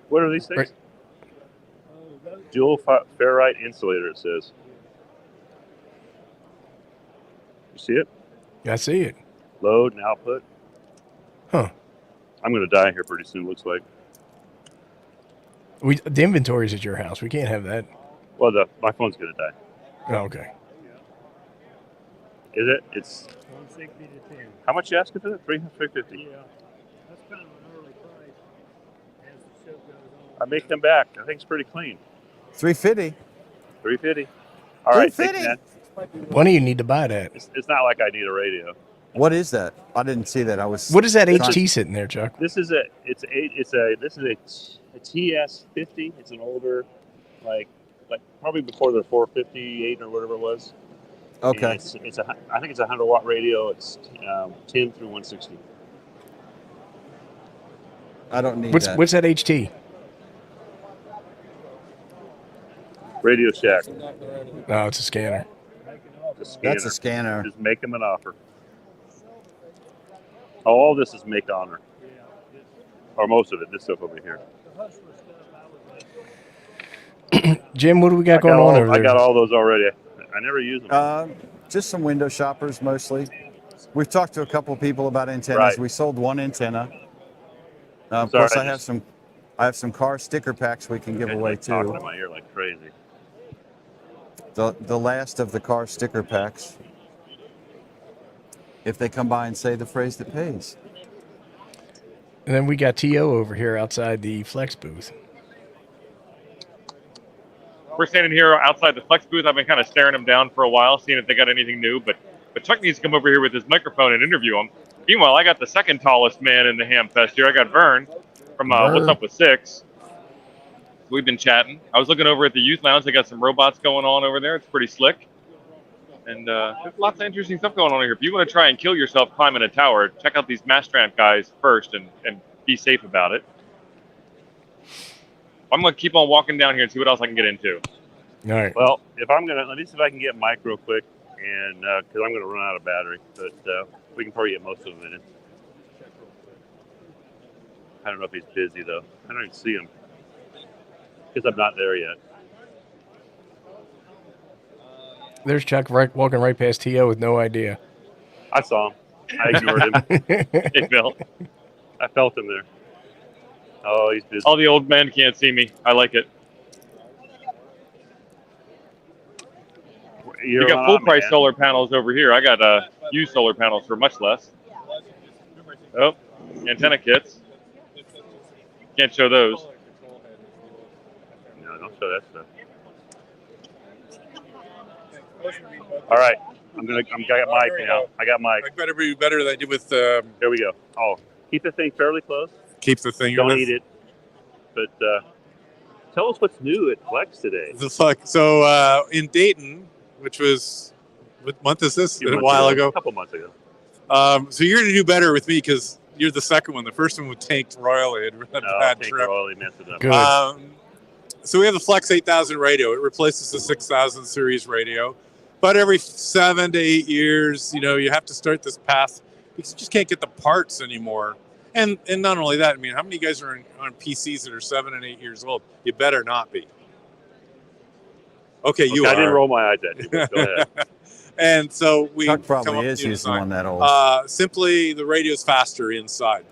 S3: What are these things?
S2: Right.
S3: Dual ferrite insulator, it says. You see it?
S2: I see it.
S3: Load and output.
S2: Huh.
S3: I'm going to die here pretty soon, looks like.
S2: The inventory's at your house. We can't have that.
S3: Well, my phone's going to die.
S2: Oh, okay.
S3: Is it? It's
S16: 160 to 10.
S3: how much you asking for it? $350.
S16: Yeah. That's kind of an early price as the show goes on.
S3: I make them back. I think it's pretty clean.
S1: $350.
S3: $350. All right, take
S1: $350.
S3: that.
S2: When do you need to buy that?
S3: It's not like I need a radio.
S1: What is that? I didn't see that.
S2: What is that HT sitting there, Chuck?
S3: This is a TS50. It's an older, like probably before the 458 or whatever it was.
S1: Okay.
S3: And I think it's a 100-watt radio. It's 10 through 160.
S1: I don't need
S2: What's that HT?
S3: Radio Shack.
S2: No, it's a scanner.
S1: That's a scanner.
S3: Just make them an offer. All this is make honor. Or most of it. This stuff over here.
S2: Jim, what do we got going on over there?
S3: I got all those already. I never use them.
S1: Just some window shoppers mostly. We've talked to a couple of people about antennas.
S3: Right.
S1: We sold one antenna. Of
S3: Sorry,
S1: course, I have some car sticker packs we can give away
S3: Talking
S1: too.
S3: in my ear like crazy.
S1: The last of the car sticker packs. If they come by and say the phrase that pays.
S2: And then we got T.O. over here outside the Flex booth.
S9: We're standing here outside the Flex booth. I've been kind of staring them down for a while, seeing if they got anything new. But Chuck needs to come over here with his microphone and interview him. Meanwhile, I got the second tallest man in the Hamfest here. I got Vern from What's Up with Six. We've been chatting. I was looking over at the youth lounge. They got some robots going on over there. It's pretty slick. And there's lots of interesting stuff going on here. If you want to try and kill yourself climbing a tower, check out these Mastramp guys first and be safe about it. I'm going to keep on walking down here and see what else I can get into.
S2: All right.
S3: Well, let me see if I can get Mike real quick, and because I'm going to run out of battery, but we can probably get most of them in. I don't know if he's busy though. I don't even see him because I'm not there yet.
S2: There's Chuck walking right past T.O. with no idea.
S3: I saw him. I ignored him.
S9: Hey, Phil.
S3: I felt him there. Oh, he's busy.
S9: All the old men can't see me. I like it. You got full price solar panels over here. I got used solar panels for much less. Oh, antenna kits. Can't show those.
S3: No, don't show that stuff. All right, I got Mike now. I got Mike.
S17: I better be better than I did with.
S3: There we go. Oh, keep the thing fairly close.
S17: Keep the thing.
S3: Don't eat it. But tell us what's new at Flex today.
S17: The Flex. So in Dayton, which was what month is this? A while ago.
S3: A couple months ago.
S17: So you're gonna do better with me because you're the second one. The first one was tanked royally. It had a bad trip.
S3: Royally messed it up.
S2: Good.
S17: So we have the Flex 8000 radio. It replaces the 6000 series radio. But every 7 to 8 years, you have to start this path because you just can't get the parts anymore. And not only that, I mean, how many guys are on PCs that are 7 and 8 years old? You better not be. Okay, you
S3: I
S17: are.
S3: didn't roll my eyes at you, but go ahead.
S17: And so we
S1: Chuck probably
S17: come up with
S1: is
S17: new
S1: using
S17: design.
S1: one that old.
S17: Simply, the radio's faster inside.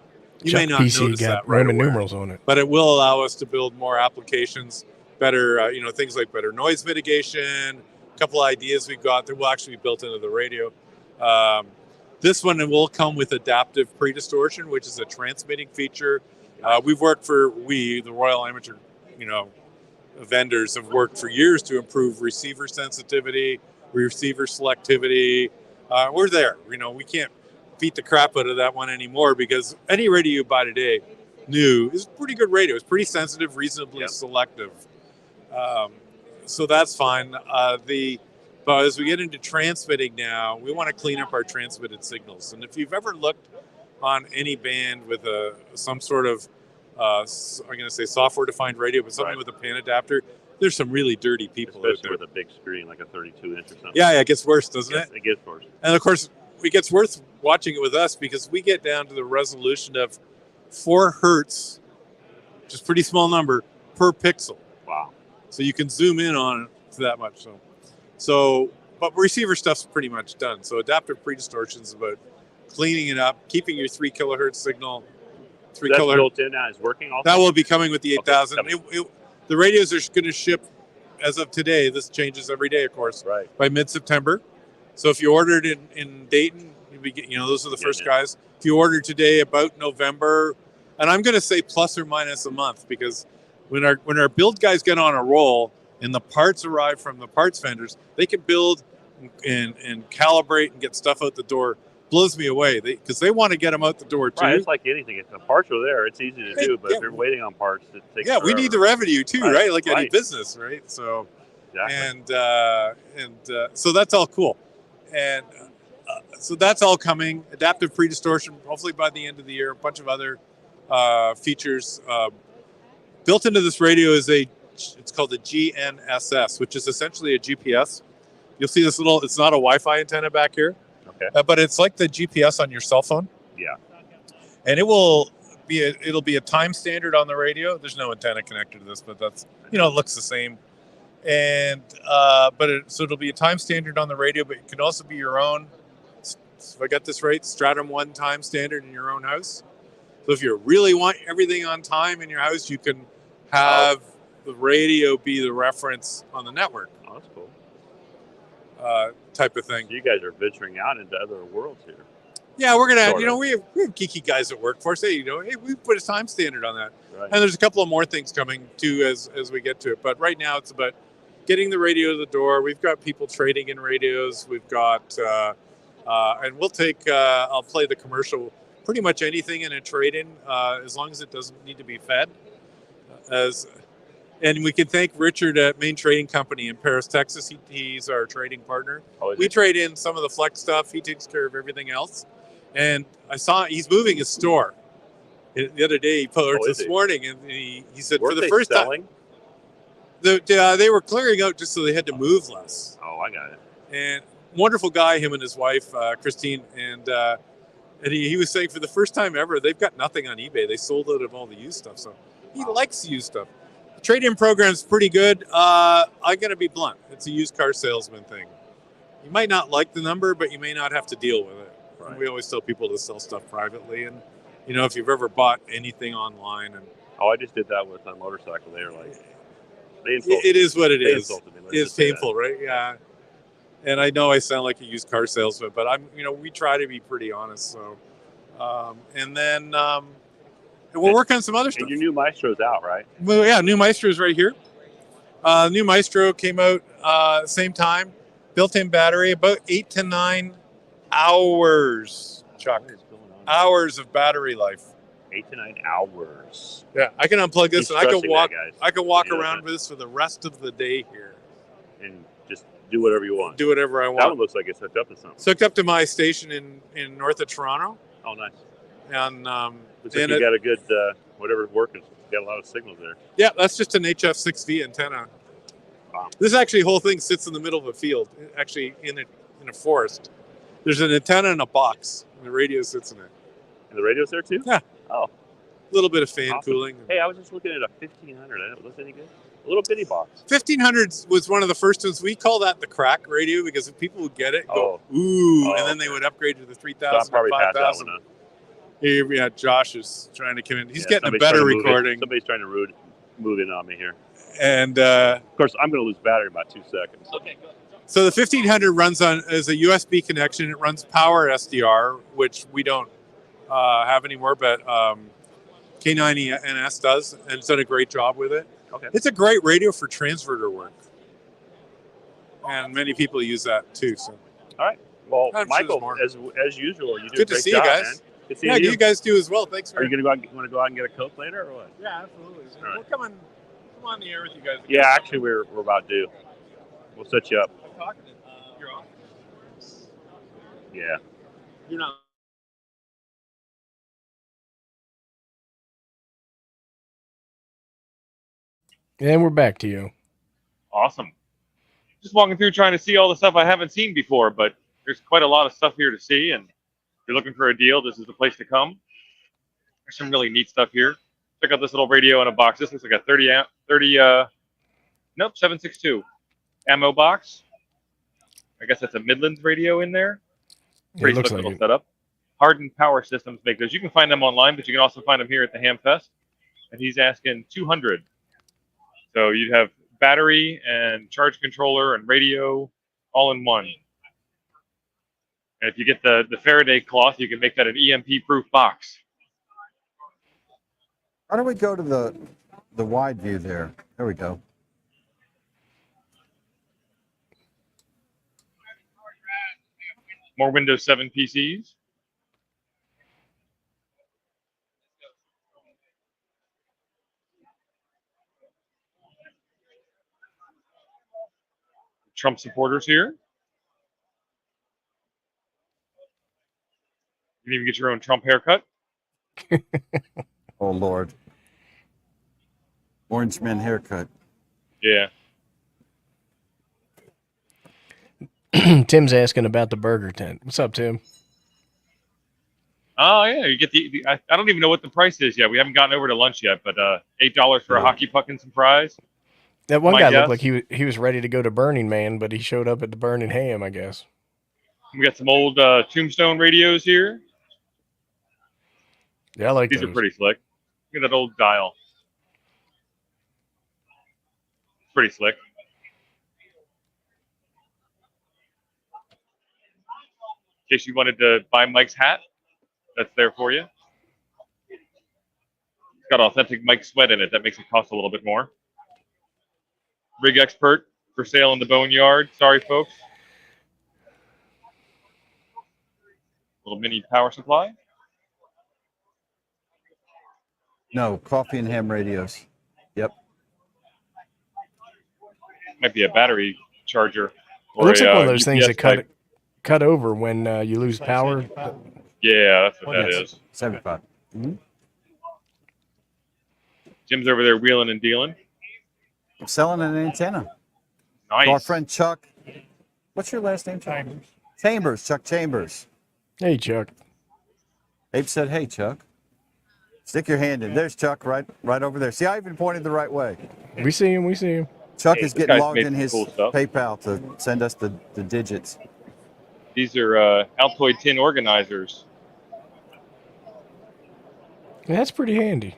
S17: You may
S2: Chuck
S17: not
S2: PC
S17: notice
S2: got
S17: that right
S2: Roman
S17: away,
S2: numerals on it.
S17: but it will allow us to build more applications, better, things like better noise mitigation. A couple ideas we've got that will actually be built into the radio. This one will come with adaptive pre-distortion, which is a transmitting feature. We've worked the Royal Amateur, vendors have worked for years to improve receiver sensitivity, receiver selectivity. We're there. We can't beat the crap out of that one anymore because any radio you buy today, new, is a pretty good radio. It's pretty sensitive, reasonably selective. So that's fine. But as we get into transmitting now, we want to clean up our transmitted signals. And if you've ever looked on any band with some sort of, I'm going to say software-defined radio, but something with a pan adapter, there's some really dirty people out there.
S3: With a big screen, like a 32-inch or something.
S17: Yeah, it gets worse, doesn't it?
S3: It gets worse.
S17: And of course, it gets worse watching it with us because we get down to the resolution of 4 hertz, which is a pretty small number, per pixel.
S3: Wow.
S17: So you can zoom in on it to that much. But receiver stuff's pretty much done. So adaptive pre-distortion is about cleaning it up, keeping your 3 kilohertz signal.
S3: That's built in now. Is working also?
S17: That will be coming with the 8000.
S3: Okay,
S17: the radios are going to ship as of today. This changes every day, of course.
S3: Right.
S17: By mid-September. So if you ordered in Dayton, those are the first guys. If you ordered today, about November, and I'm going to say plus or minus a month because when our build guys get on a roll and the parts arrive from the parts vendors, they can build and calibrate and get stuff out the door. Blows me away because they want to get them out the door too.
S3: Right, it's like anything. If the parts are there, it's easy to do. But if you're waiting on parts, it takes forever.
S17: We need the revenue too, right? Like any
S3: Right.
S17: business, right? So,
S3: Exactly.
S17: so that's all cool, and so that's all coming. Adaptive pre-distortion, hopefully by the end of the year. A bunch of other features built into this radio is it's called the GNSS, which is essentially a GPS. You'll see this little. It's not a Wi-Fi antenna back here.
S3: Okay.
S17: But it's like the GPS on your cell phone.
S3: Yeah.
S17: And it'll be a time standard on the radio. There's no antenna connected to this, but that's, it looks the same. And, so it'll be a time standard on the radio, but it can also be your own, if I got this right, Stratum 1 time standard in your own house. So if you really want everything on time in your house, you can have the radio be the reference on the network.
S3: Oh, that's cool.
S17: Type of thing.
S3: So you guys are venturing out into other worlds here.
S17: Yeah, we're gonna.
S3: Sort of.
S17: We have geeky guys that work for us. Hey, we put a time standard on that,
S3: Right.
S17: and there's a couple of more things coming too as we get to it. But right now, it's about getting the radio to the door. We've got people trading in radios. We've got, and we'll take. I'll play the commercial. Pretty much anything in a trade-in, as long as it doesn't need to be fed. And we can thank Richard at Main Trading Company in Paris, Texas. He's our trading partner. We trade in some of the Flex stuff. He takes care of everything else. And I saw he's moving his store. The other day, he posted this morning, and he said for the first time, they were clearing out just so they had to move less.
S3: Oh, I got it.
S17: And wonderful guy, him and his wife, Christine, and he was saying for the first time ever, they've got nothing on eBay. They sold out of all the used stuff. So he likes used stuff. The trade-in program's pretty good. I'm going to be blunt. It's a used car salesman thing. You might not like the number, but you may not have to deal with it. Right. We always tell people to sell stuff privately. And, if you've ever bought anything online.
S3: I just did that with a motorcycle. They were like,
S17: it is what it is.
S3: It
S17: is painful, right? Yeah. And I know I sound like a used car salesman, but we try to be pretty honest. So, and then we'll work on some other stuff.
S3: And your new Maestro's out, right?
S17: Well, yeah, new Maestro's right here. New Maestro came out same time. Built-in battery, about 8 to 9 hours, Chuck. Hours of battery life.
S3: 8 to 9 hours.
S17: Yeah, I can unplug this
S3: He's
S17: and I can walk.
S3: that, guys.
S17: I can walk
S3: He does
S17: around
S3: that.
S17: with this for the rest of the day here.
S3: And just do whatever you want.
S17: Do whatever I want.
S3: That one looks like it's hooked up to something.
S17: It's hooked up to my station in north of Toronto.
S3: Oh, nice.
S17: And
S3: looks like you got a good whatever's working. You got a lot of signals there.
S17: Yeah, that's just an HF6V antenna.
S3: Wow.
S17: This actually whole thing sits in the middle of a field, actually in a forest. There's an antenna in a box, and the radio sits in it.
S3: And the radio's there too?
S17: Yeah.
S3: Oh.
S17: A little bit of fan
S3: Awesome.
S17: cooling.
S3: Hey, I was just looking at a 1500. I didn't look any good. A little bitty box.
S17: 1500 was one of the first ones. We call that the crack radio because if people would get it, go, ooh, and then they would upgrade to the 3000
S3: So probably
S17: or
S3: passed that
S17: 5000.
S3: one up.
S17: Here, yeah, Josh is trying to come in. He's
S3: Yeah,
S17: getting a
S3: somebody's
S17: better
S3: trying to move it.
S17: recording.
S3: Somebody's trying to move in on me here.
S17: And
S3: of course, I'm going to lose battery in about 2 seconds.
S7: Okay, go.
S17: so the 1500 runs on as a USB connection. It runs power SDR, which we don't have anymore, but K9NS does, and it's done a great job with it.
S3: Okay.
S17: It's a great radio for transverter work, and many people use that too. So,
S3: all right. Well,
S17: I'm sure
S3: Michael,
S17: there's
S3: as usual, you do
S17: good
S3: a
S17: to
S3: great
S17: see
S3: job,
S17: you guys.
S3: man. Good seeing
S17: Yeah,
S3: you.
S17: you guys do as well. Thanks.
S3: Are you going to want to go out and get a Coke later or what?
S17: Yeah, absolutely.
S3: All right.
S17: We'll come on the air with you guys.
S3: Yeah, actually, we're about due. We'll set you up.
S17: I'm talking to you're on.
S3: Yeah.
S17: You're not.
S2: And we're back to you.
S9: Awesome. Just walking through trying to see all the stuff I haven't seen before, but there's quite a lot of stuff here to see, and if you're looking for a deal, this is the place to come. There's some really neat stuff here. Check out this little radio in a box. This looks like a 762 ammo box. I guess that's a Midlands radio in there. Pretty
S2: looks
S9: slick
S2: like
S9: little
S2: it.
S9: setup. Hardened Power Systems make those. You can find them online, but you can also find them here at the Hamfest. And he's asking 200. So you'd have battery and charge controller and radio all in one. And if you get the Faraday cloth, you can make that an EMP-proof box.
S1: How do we go to the wide view there? There we go.
S9: More Windows 7 PCs. Trump supporters here. You can even get your own Trump haircut.
S1: Oh, Lord. Orange man haircut.
S9: Yeah.
S2: Tim's asking about the burger tent. What's up, Tim?
S9: Oh, yeah. You get I don't even know what the price is yet. We haven't gotten over to lunch yet, but $8 for a hockey puck and some fries.
S2: That one
S9: My
S2: guy
S9: guess.
S2: looked like he was ready to go to Burning Man, but he showed up at the Burning Ham, I guess.
S9: We got some old Tombstone radios here.
S2: Yeah, I like
S9: These
S2: those.
S9: are pretty slick. Look at that old dial. Pretty slick. In case you wanted to buy Mike's hat, that's there for you. It's got authentic Mike Sweat in it. That makes it cost a little bit more. Rig Expert for sale in the Boneyard. Sorry, folks. Little mini power supply.
S1: No, coffee and ham radios. Yep.
S9: Might be a battery charger.
S2: It
S9: Or
S2: looks like one of those
S9: UPS
S2: things that
S9: type.
S2: cut over when you lose power.
S9: Yeah, that's what that is.
S1: 75. Mm-hmm.
S9: Jim's over there wheeling and dealing.
S1: I'm selling an antenna.
S9: Nice.
S1: To our friend Chuck. What's your last name, Chuck? Chambers. Chuck Chambers.
S2: Hey, Chuck.
S1: Abe said, hey, Chuck. Stick your hand in. There's Chuck right over there. See, I even pointed the right way.
S2: We see him. We see him.
S1: Chuck
S9: Hey,
S1: is
S9: this
S1: getting
S9: guy's
S1: logged
S9: made
S1: in
S9: some
S1: his
S9: cool stuff.
S1: PayPal to send us the digits.
S9: These are Altoid tin organizers.
S2: Yeah, that's pretty handy.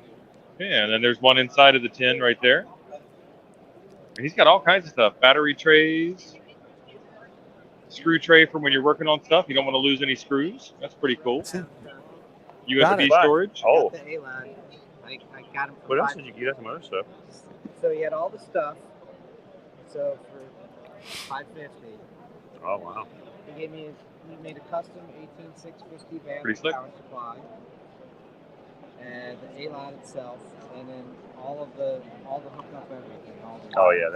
S9: Yeah, and then there's one inside of the tin right there. And he's got all kinds of stuff. Battery trays. Screw tray for when you're working on stuff. You don't want to lose any screws. That's pretty cool. USB storage.
S3: Oh.
S15: The A-line. I got him.
S3: What else did you get? Some other stuff.
S15: So he had all the stuff. So for $550.
S3: Oh, wow.
S15: He made a custom 18650
S9: Pretty
S15: band
S9: slick.
S15: power supply, and the A-line itself, and then all the hookup everything.
S3: Oh, yeah.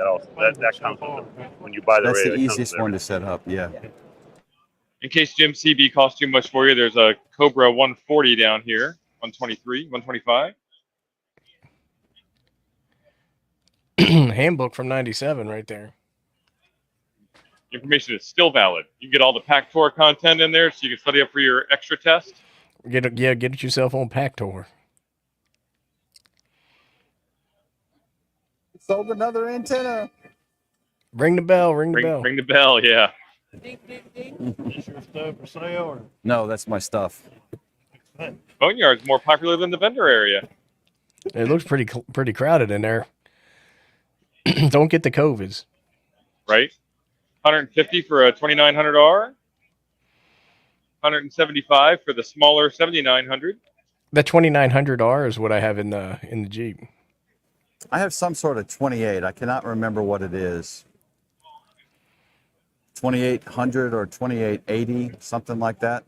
S3: That comes with when you buy the
S1: That's
S3: radio.
S1: the
S3: it comes
S1: easiest
S3: with
S1: one to set up. Yeah.
S9: In case Jim CB costs too much for you, there's a Cobra 140 down here. 123, 125.
S2: Handbook from '97 right there.
S9: Information is still valid. You can get all the Pack Tour content in there so you can study up for your extra test.
S2: Get yourself on Pack Tour.
S1: Sold another antenna.
S2: Ring the bell. Ring the bell.
S9: Ring the bell. Yeah.
S14: Is your stuff for sale? Or?
S1: No, that's my stuff.
S9: Boneyard's more popular than the vendor area.
S2: It looks pretty crowded in there. Don't get the COVIDs.
S9: Right? 150 for a 2900R. 175 for the smaller 7900.
S2: The 2900R is what I have in the Jeep.
S1: I have some sort of 28. I cannot remember what it is. 2800 or 2880, something like that.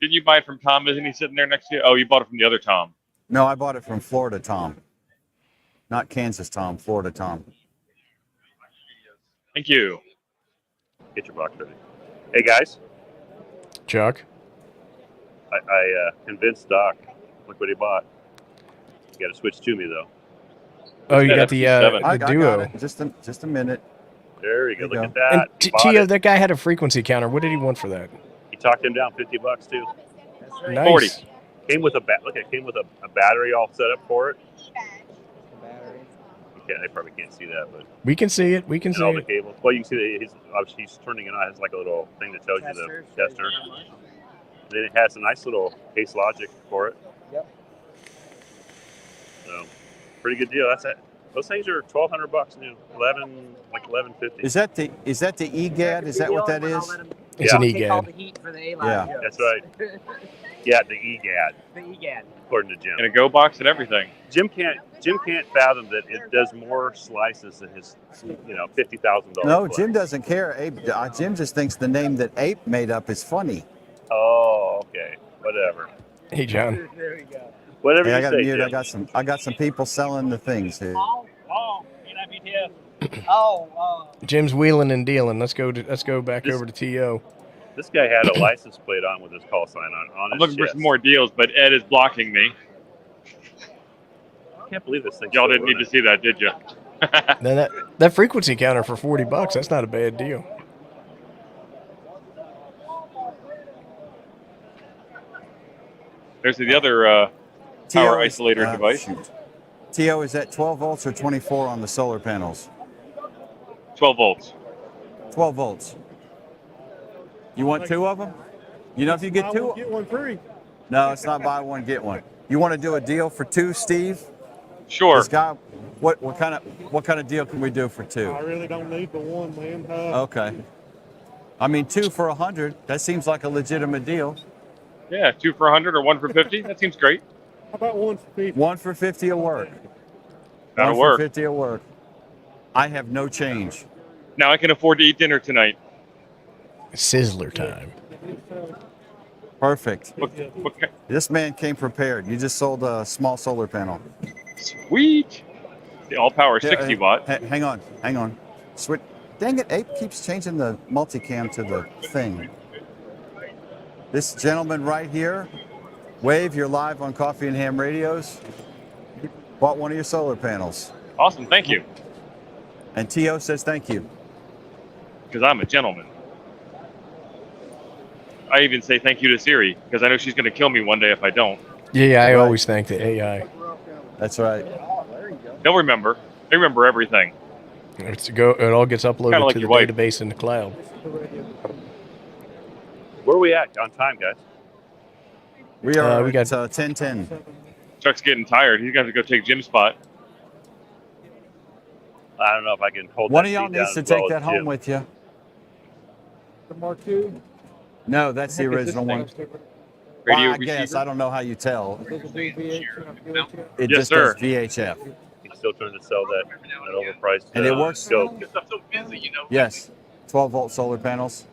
S9: Didn't you buy it from Tom? Isn't he sitting there next to you? Oh, you bought it from the other Tom.
S1: No, I bought it from Florida Tom. Not Kansas Tom, Florida Tom.
S9: Thank you.
S3: Get your box ready. Hey, guys.
S2: Chuck?
S3: I convinced Doc. Look what he bought. You got to switch to me, though.
S2: Oh, you got the Duo.
S1: Got it. Just a minute.
S3: There you go. Look at
S2: And
S3: that. He
S2: Tio,
S3: bought
S2: that guy had a frequency counter. What did he want for that?
S3: it. He talked him down $50 too.
S2: Nice.
S9: 40.
S3: Came with a came with a battery all set up for it. I probably can't see that, but
S2: We can see it. We can see
S3: all the
S2: it.
S3: cables. Well, you can see that he's turning it on. It has like a little thing that tells you the tester. Then it has a nice little case logic for it.
S15: Yep.
S3: So, pretty good deal. That's it. Those things are $1,200 new. $11.50.
S1: Is that the EGAD? Is that what that is?
S2: It's an EGAD.
S1: Yeah.
S3: That's right. Yeah, the EGAD.
S15: The EGAD.
S3: According to Jim.
S9: And a go box and everything.
S3: Jim can't fathom that it does more slices than his $50,000.
S1: No,
S3: play.
S1: Jim doesn't care. Jim just thinks the name that Ape made up is funny.
S3: Oh, okay. Whatever.
S2: Hey, John.
S15: There you go.
S3: Whatever
S1: Hey, I
S3: you
S1: got
S3: say,
S1: mute.
S3: Jim.
S1: I got some people selling the things here.
S2: Jim's wheeling and dealing. Let's go back over to T.O.
S3: This guy had a license plate on with his call sign on
S9: I'm
S3: his
S9: looking for
S3: chest.
S9: some more deals, but Ed is blocking me.
S3: I can't believe this thing.
S9: Y'all didn't need to see that, did you?
S2: Then that frequency counter for $40, that's not a bad deal.
S9: There's the other power isolator device.
S1: Shoot. T.O., is that 12 volts or 24 on the solar panels?
S9: 12 volts.
S1: 12 volts. You want two of them? You know if you get two?
S13: Get one free.
S1: No, it's not buy one, get one. You want to do a deal for two, Steve?
S9: Sure.
S1: This guy, what kind of deal can we do for two?
S13: I really don't need the one, man.
S1: Okay. I mean, 2 for 100. That seems like a legitimate deal.
S9: Yeah, 2 for 100 or 1 for 50. That seems great.
S13: How about 1 for 50?
S1: 1 for 50 will work.
S9: That'll
S1: 1
S9: work.
S1: for 50 will work. I have no change.
S9: Now I can afford to eat dinner tonight.
S2: Sizzler time.
S1: Perfect.
S9: What
S1: This man came prepared. You just sold a small solar panel.
S9: Sweet. The all power 60 watt.
S1: Hang on. Switch. Dang it, Ape keeps changing the multicam to the thing. This gentleman right here, Wave, you're live on Coffee and Ham Radios. Bought one of your solar panels.
S9: Awesome, thank you.
S1: And T.O. says thank you.
S9: Because I'm a gentleman. I even say thank you to Siri, because I know she's going to kill me one day if I don't.
S2: Yeah, I always thank the AI.
S1: That's right.
S9: They'll remember. They remember everything.
S2: It all gets uploaded
S9: like
S2: to the
S9: your wife.
S2: database in the cloud.
S3: Where are we at on time, guys?
S1: We are
S2: we got
S1: 10:10.
S9: Chuck's getting tired. He's got to go take Jim's spot.
S3: I don't know if I can hold
S1: One
S3: that
S1: of y'all
S3: seat down
S1: needs to
S3: as well
S1: take
S3: as
S1: that home
S3: Jim.
S1: with you.
S13: The Mark II?
S1: No, that's the original one.
S9: Radio
S1: Well, I guess.
S9: receiver?
S1: I don't know how you tell.
S13: Does it do VHF?
S1: It
S9: Yes,
S1: just
S9: sir.
S1: does VHF.
S3: He's still trying to sell that overpriced
S1: And it works.
S3: scope.
S1: Yes. 12 volt solar panels.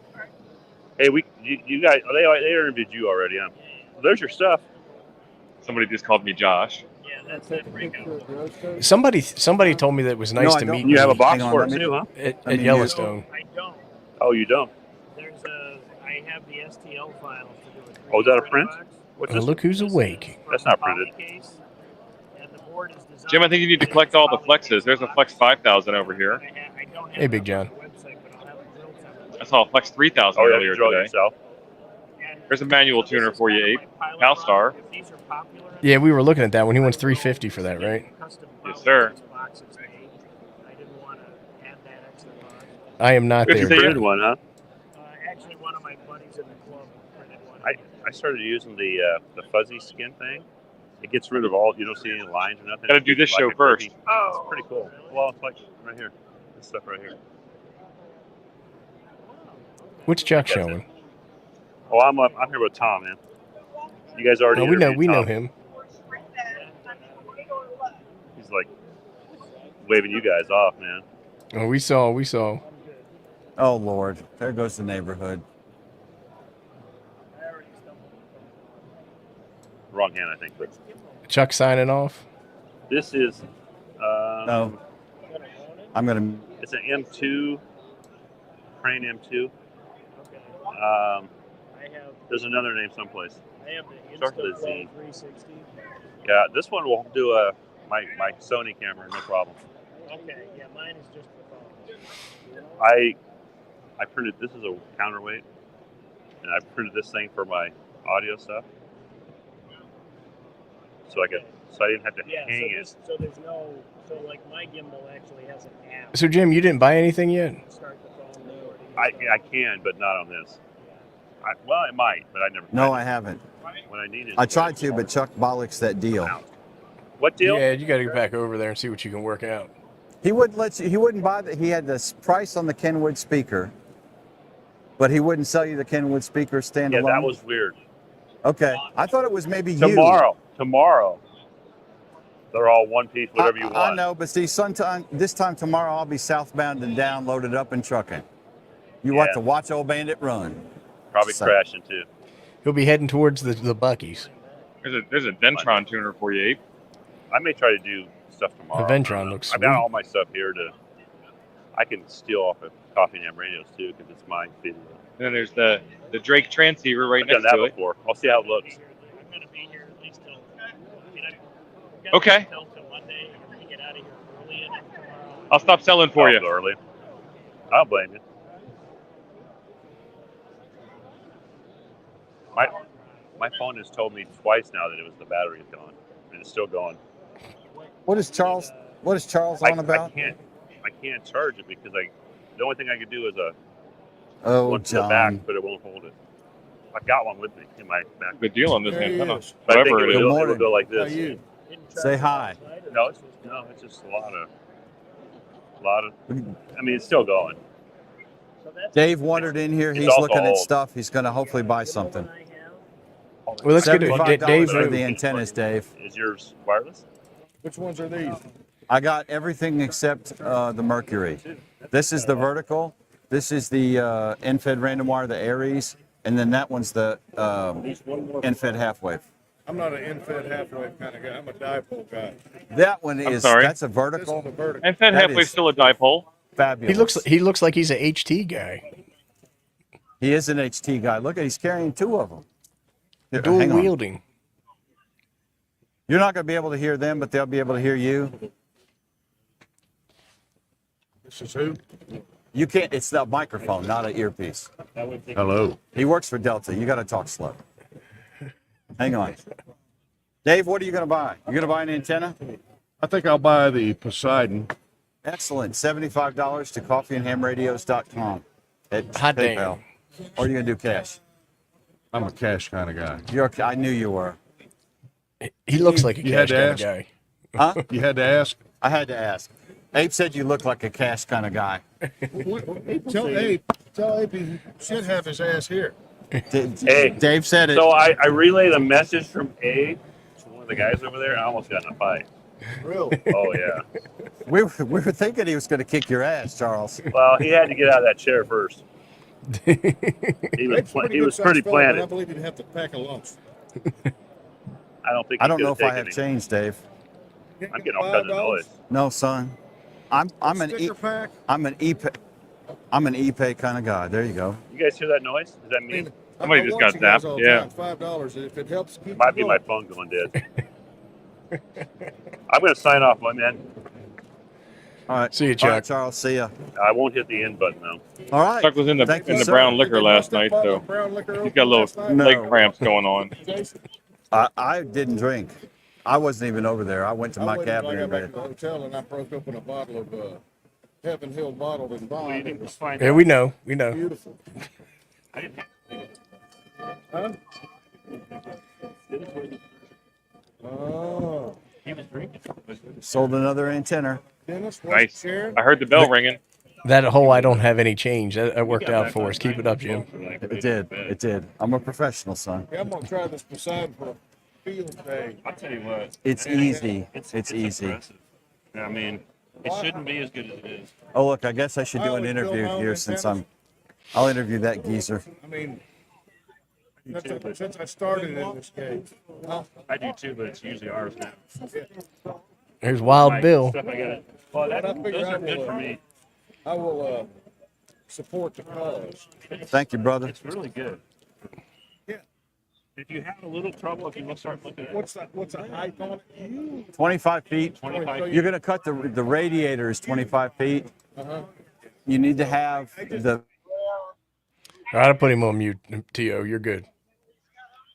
S3: Hey, you guys, they interviewed you already, huh? There's your stuff.
S9: Somebody just called me Josh.
S2: Somebody told me that it was nice
S1: No, I
S2: to
S1: don't.
S2: meet
S3: You have a box
S1: Hang on,
S3: for
S1: let
S3: us
S1: me-
S3: too, huh?
S2: at Yellowstone.
S16: I don't.
S3: Oh, you don't?
S16: I have the STL files to do it.
S3: Oh, is that a print? What's
S2: Oh,
S3: this?
S2: look who's awake.
S3: That's not printed.
S9: Jim, I think you need to collect all the flexes. There's a Flex 5000 over here.
S2: Hey, Big John.
S9: I saw a Flex 3000
S3: Oh, yeah,
S9: earlier
S3: you drove
S9: today.
S3: yourself.
S16: And
S9: There's a manual tuner for you, Ape. Halstar.
S2: Yeah, we were looking at that one. He wants $350 for that, right?
S9: Yes, sir.
S2: I am not
S3: There's
S2: there.
S3: a printed one, huh?
S16: Actually, one of my buddies in the club printed one.
S3: I started using the fuzzy skin thing. It gets rid of all, you don't see any lines or nothing.
S9: Gotta do this show first.
S3: Oh, it's pretty cool. Well, it's like right here. This stuff right here.
S2: What's Chuck showing?
S3: Oh, I'm here with Tom, man. You guys already
S2: No, we know
S3: interviewed Tom.
S2: him.
S3: He's like waving you guys off, man.
S2: Oh, we saw.
S1: Oh Lord, there goes the neighborhood.
S3: Wrong hand, I think. But
S2: Chuck signing off.
S3: this is
S1: No, I'm gonna.
S3: it's an M2, Crane M2. There's another name someplace.
S16: I have the
S3: Starts with a Z.
S16: Instagram 360.
S3: Yeah, this one will do my Sony camera, no problem.
S16: Okay, yeah, mine is just the phone.
S3: I printed, this is a counterweight, and I printed this thing for my audio stuff. So I didn't have to hang it.
S16: So there's no, so like my gimbal actually has an app.
S2: So Jim, you didn't buy anything yet?
S16: Start the phone there.
S3: I can, but not on this. Well, I might, but I never.
S1: No, I haven't.
S3: When I needed.
S1: I tried to, but Chuck bollocks that deal.
S3: What deal?
S2: Yeah, you got to go back over there and see what you can work out.
S1: He wouldn't let you. He wouldn't buy that. He had this price on the Kenwood speaker, but he wouldn't sell you the Kenwood speaker standalone.
S3: Yeah, that was weird.
S1: Okay, I thought it was maybe
S3: Tomorrow, they're all one piece, whatever you want.
S1: I know, but see, sometime this time tomorrow I'll be southbound and down, loaded up and trucking. You want to watch old Bandit run.
S3: Probably
S1: So-
S3: crashing too.
S2: He'll be heading towards the Buc-ee's.
S9: There's a Ventron tuner for you, Ape.
S3: I may try to do stuff tomorrow.
S2: The Ventron looks
S3: I've got
S2: sweet.
S3: all my stuff here I can steal off of Coffee and Ham radios too, because it's my video.
S9: And then there's the Drake transceiver right
S3: I've done
S9: next
S3: that
S9: to it.
S3: before. I'll see how it looks.
S16: I'm going to be here at least till,
S9: Okay.
S16: till Monday. I'm going to get out of here early and then tomorrow.
S9: I'll stop selling for you.
S3: Early. I don't blame you. My phone has told me twice now that it was the battery is gone, and it's still going.
S1: What is Charles? What is Charles on about?
S3: I can't charge it because the only thing I could do is
S1: Oh,
S3: one to the back,
S1: John.
S3: but it won't hold it. I've got one with me in my back.
S9: Good deal on this
S3: There he
S9: antenna.
S3: is. But I think
S9: Whatever it
S3: it
S9: is.
S3: would go like this.
S1: How you? Say hi.
S3: No, it's just a lot of. I mean, it's still going.
S1: Dave wandered in here.
S3: It's
S1: He's
S3: also
S1: looking at
S3: old.
S1: stuff. He's going to hopefully buy something.
S2: Well, let's get it.
S1: $75
S2: Dave,
S1: for the antennas, Dave.
S3: Is yours wireless?
S13: Which ones are these?
S1: I got everything except the Mercury. This is the vertical. This is the end-fed random wire, the Aries, and then that one's the end-fed half-wave.
S13: I'm not an end-fed half-wave kind of guy. I'm a dipole guy.
S1: That one
S9: I'm
S1: is
S9: sorry.
S1: that's a vertical.
S13: This is the vertical.
S9: And Fed
S1: That
S9: halfway's
S1: is
S9: still a dipole.
S1: Fabulous.
S2: He looks like he's a HT guy.
S1: He is an HT guy. Look at he's carrying two of them. Here,
S2: Dual
S1: hang on.
S2: wielding.
S1: You're not going to be able to hear them, but they'll be able to hear you.
S13: This is who?
S1: You can't. It's the microphone, not an earpiece.
S13: Hello.
S1: He works for Delta. You got to talk slow. Hang on. Dave, what are you going to buy? You going to buy an antenna?
S13: I think I'll buy the Poseidon.
S1: Excellent. $75 to coffeeandhamradios.com at
S2: Hot
S1: PayPal.
S2: damn.
S1: Or are you going to do cash?
S13: I'm a cash kind of guy.
S1: I knew you were.
S2: He looks like a
S13: You had
S2: cash
S13: to
S2: kind of
S13: ask?
S2: guy.
S1: Huh?
S13: You had to ask.
S1: I had to ask. Abe said you look like a cash kind of guy.
S13: Tell Abe he should have his ass here.
S3: Hey,
S1: Dave said it.
S3: So I relayed a message from A to one of the guys over there, and I almost got in a fight.
S13: Really?
S3: Oh yeah.
S1: We were thinking he was going to kick your ass, Charles.
S3: Well, he had to get out of that chair first. He was pretty
S13: I
S3: planted.
S13: believe he'd have to pack a lunch.
S3: I don't think.
S1: I
S3: he
S1: don't know
S3: could've
S1: if I have
S3: taken
S1: change, Dave.
S3: it. I'm getting all kinds of noise.
S1: No, son. I'm an
S13: pack?
S1: I'm an ePay kind of guy. There you go.
S3: You guys hear that noise? Does that mean?
S9: Somebody
S13: I
S9: just
S13: watch
S9: got
S13: you guys
S9: zapped,
S13: all the
S9: yeah.
S13: time, $5 if it helps keep
S3: Might be
S13: you
S3: my
S13: going.
S3: phone going dead. I'm going to sign off, my man.
S1: All right.
S2: See you,
S1: All
S2: Chuck.
S1: right, Charles. See ya.
S3: I won't hit the end button though.
S1: All right.
S9: Chuck was in the
S1: Thank you, sir.
S9: brown liquor last night, so he's got a little leg cramps going on.
S1: I didn't drink. I wasn't even over there. I went to my cabin.
S13: I got
S1: and
S13: back
S1: read.
S13: to the hotel and I broke open a bottle of Heaven Hill bottled and bond. It was
S2: Yeah, we know. We know.
S13: beautiful. Huh? Oh.
S3: He was drinking.
S1: Sold another antenna.
S13: Dennis,
S9: Nice. I heard the bell ringing.
S2: That whole I don't have any change. That worked out for us. Keep it up, Jim.
S1: It did. It did. I'm a professional, son.
S13: Yeah, I'm gonna try this Poseidon for a field day.
S3: I'll tell you what.
S1: It's easy. It's easy.
S3: impressive. I mean, it shouldn't be as good as it is.
S1: Oh, look, I guess I should do an interview here since I'll interview that geezer.
S13: I mean, since I started in this game.
S3: I do too, but it's usually ours now.
S2: There's Wild
S3: Like,
S2: Bill.
S3: stuff I gotta- Well, those are good for me.
S13: I will support the cause.
S1: Thank you, brother.
S3: It's really good.
S13: Yeah.
S3: If you have a little trouble, if you start looking at it.
S13: What's the height on it?
S1: 25 feet.
S3: 25
S1: You're going to cut the radiator is 25 feet.
S13: Uh-huh.
S1: You need to have the.
S2: All right, I'll put him on mute, T.O. You're good.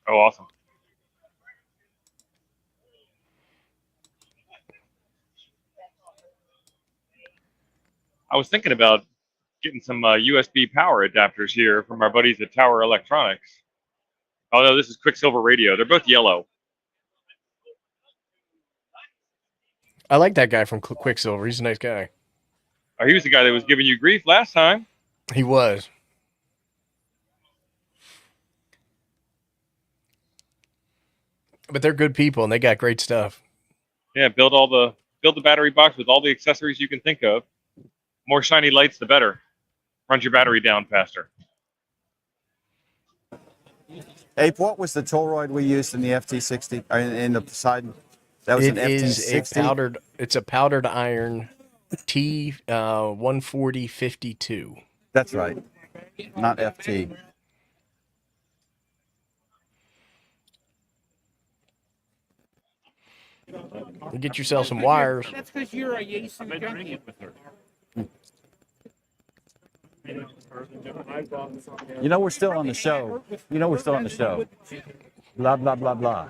S9: Oh, awesome. I was thinking about getting some USB power adapters here from our buddies at Tower Electronics. Oh, no, this is Quicksilver Radio. They're both yellow.
S2: I like that guy from Quicksilver. He's a nice guy.
S9: Oh, he was the guy that was giving you grief last time.
S2: He was. But they're good people, and they got great stuff.
S9: Yeah, build the battery box with all the accessories you can think of. More shiny lights, the better. Runs your battery down faster.
S1: Ape, what was the toroid we used in the FT60 in the Poseidon? That was an FT60.
S2: It's a powdered iron T 14052.
S1: That's right, not FT.
S2: Get yourself some wires.
S16: That's because you're a Yaesu junkie.
S1: You know we're still on the show. Blah blah blah blah.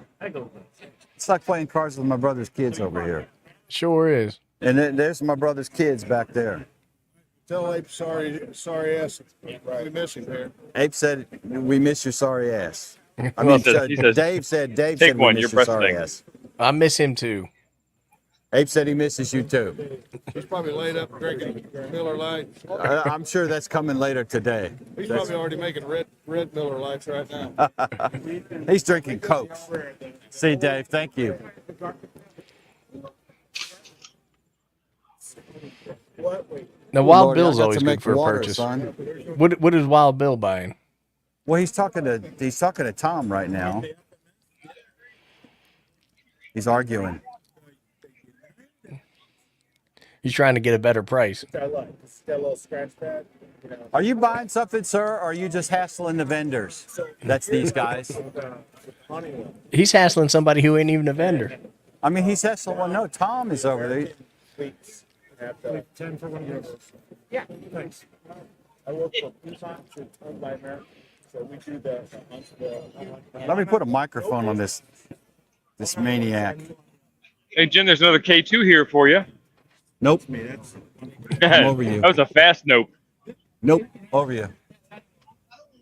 S1: It's like playing cards with my brother's kids over here.
S2: Sure is.
S1: And there's my brother's kids back there.
S13: Tell Ape sorry ass. We miss him there.
S1: Ape said we miss your sorry ass. I
S2: Well,
S1: mean,
S2: he says,
S1: Dave said
S2: "Take
S1: we
S2: one,
S1: miss
S2: you're
S1: your sorry
S2: breastfeeding."
S1: ass.
S2: I miss him too.
S1: Ape said he misses you too.
S13: He's probably laid up drinking Miller Lights.
S1: I'm sure that's coming later today.
S13: He's probably already making red Miller Lights right now.
S1: He's drinking Coke. See, Dave, thank you.
S2: Now, Wild
S1: Lord, I
S2: Bill's
S1: got
S2: always
S1: to
S2: good
S1: make
S2: for
S1: water,
S2: a purchase.
S1: son.
S2: What is Wild Bill buying?
S1: Well, he's talking to Tom right now. He's arguing.
S2: He's trying to get a better price.
S16: Got a little scratch pad.
S1: Are you buying something, sir, or are you just hassling the vendors? That's these guys.
S2: He's hassling somebody who ain't even a vendor.
S1: I mean, he's hassling. Well, no, Tom is over there.
S16: 10 for one of those. Yeah, thanks. I work for Tucson, owned by America. So we do the Huntsville.
S1: Let me put a microphone on this maniac.
S9: Hey, Jim, there's another K2 here for you.
S1: Nope. I'm over you.
S9: That was a fast nope.
S1: Nope. Over you.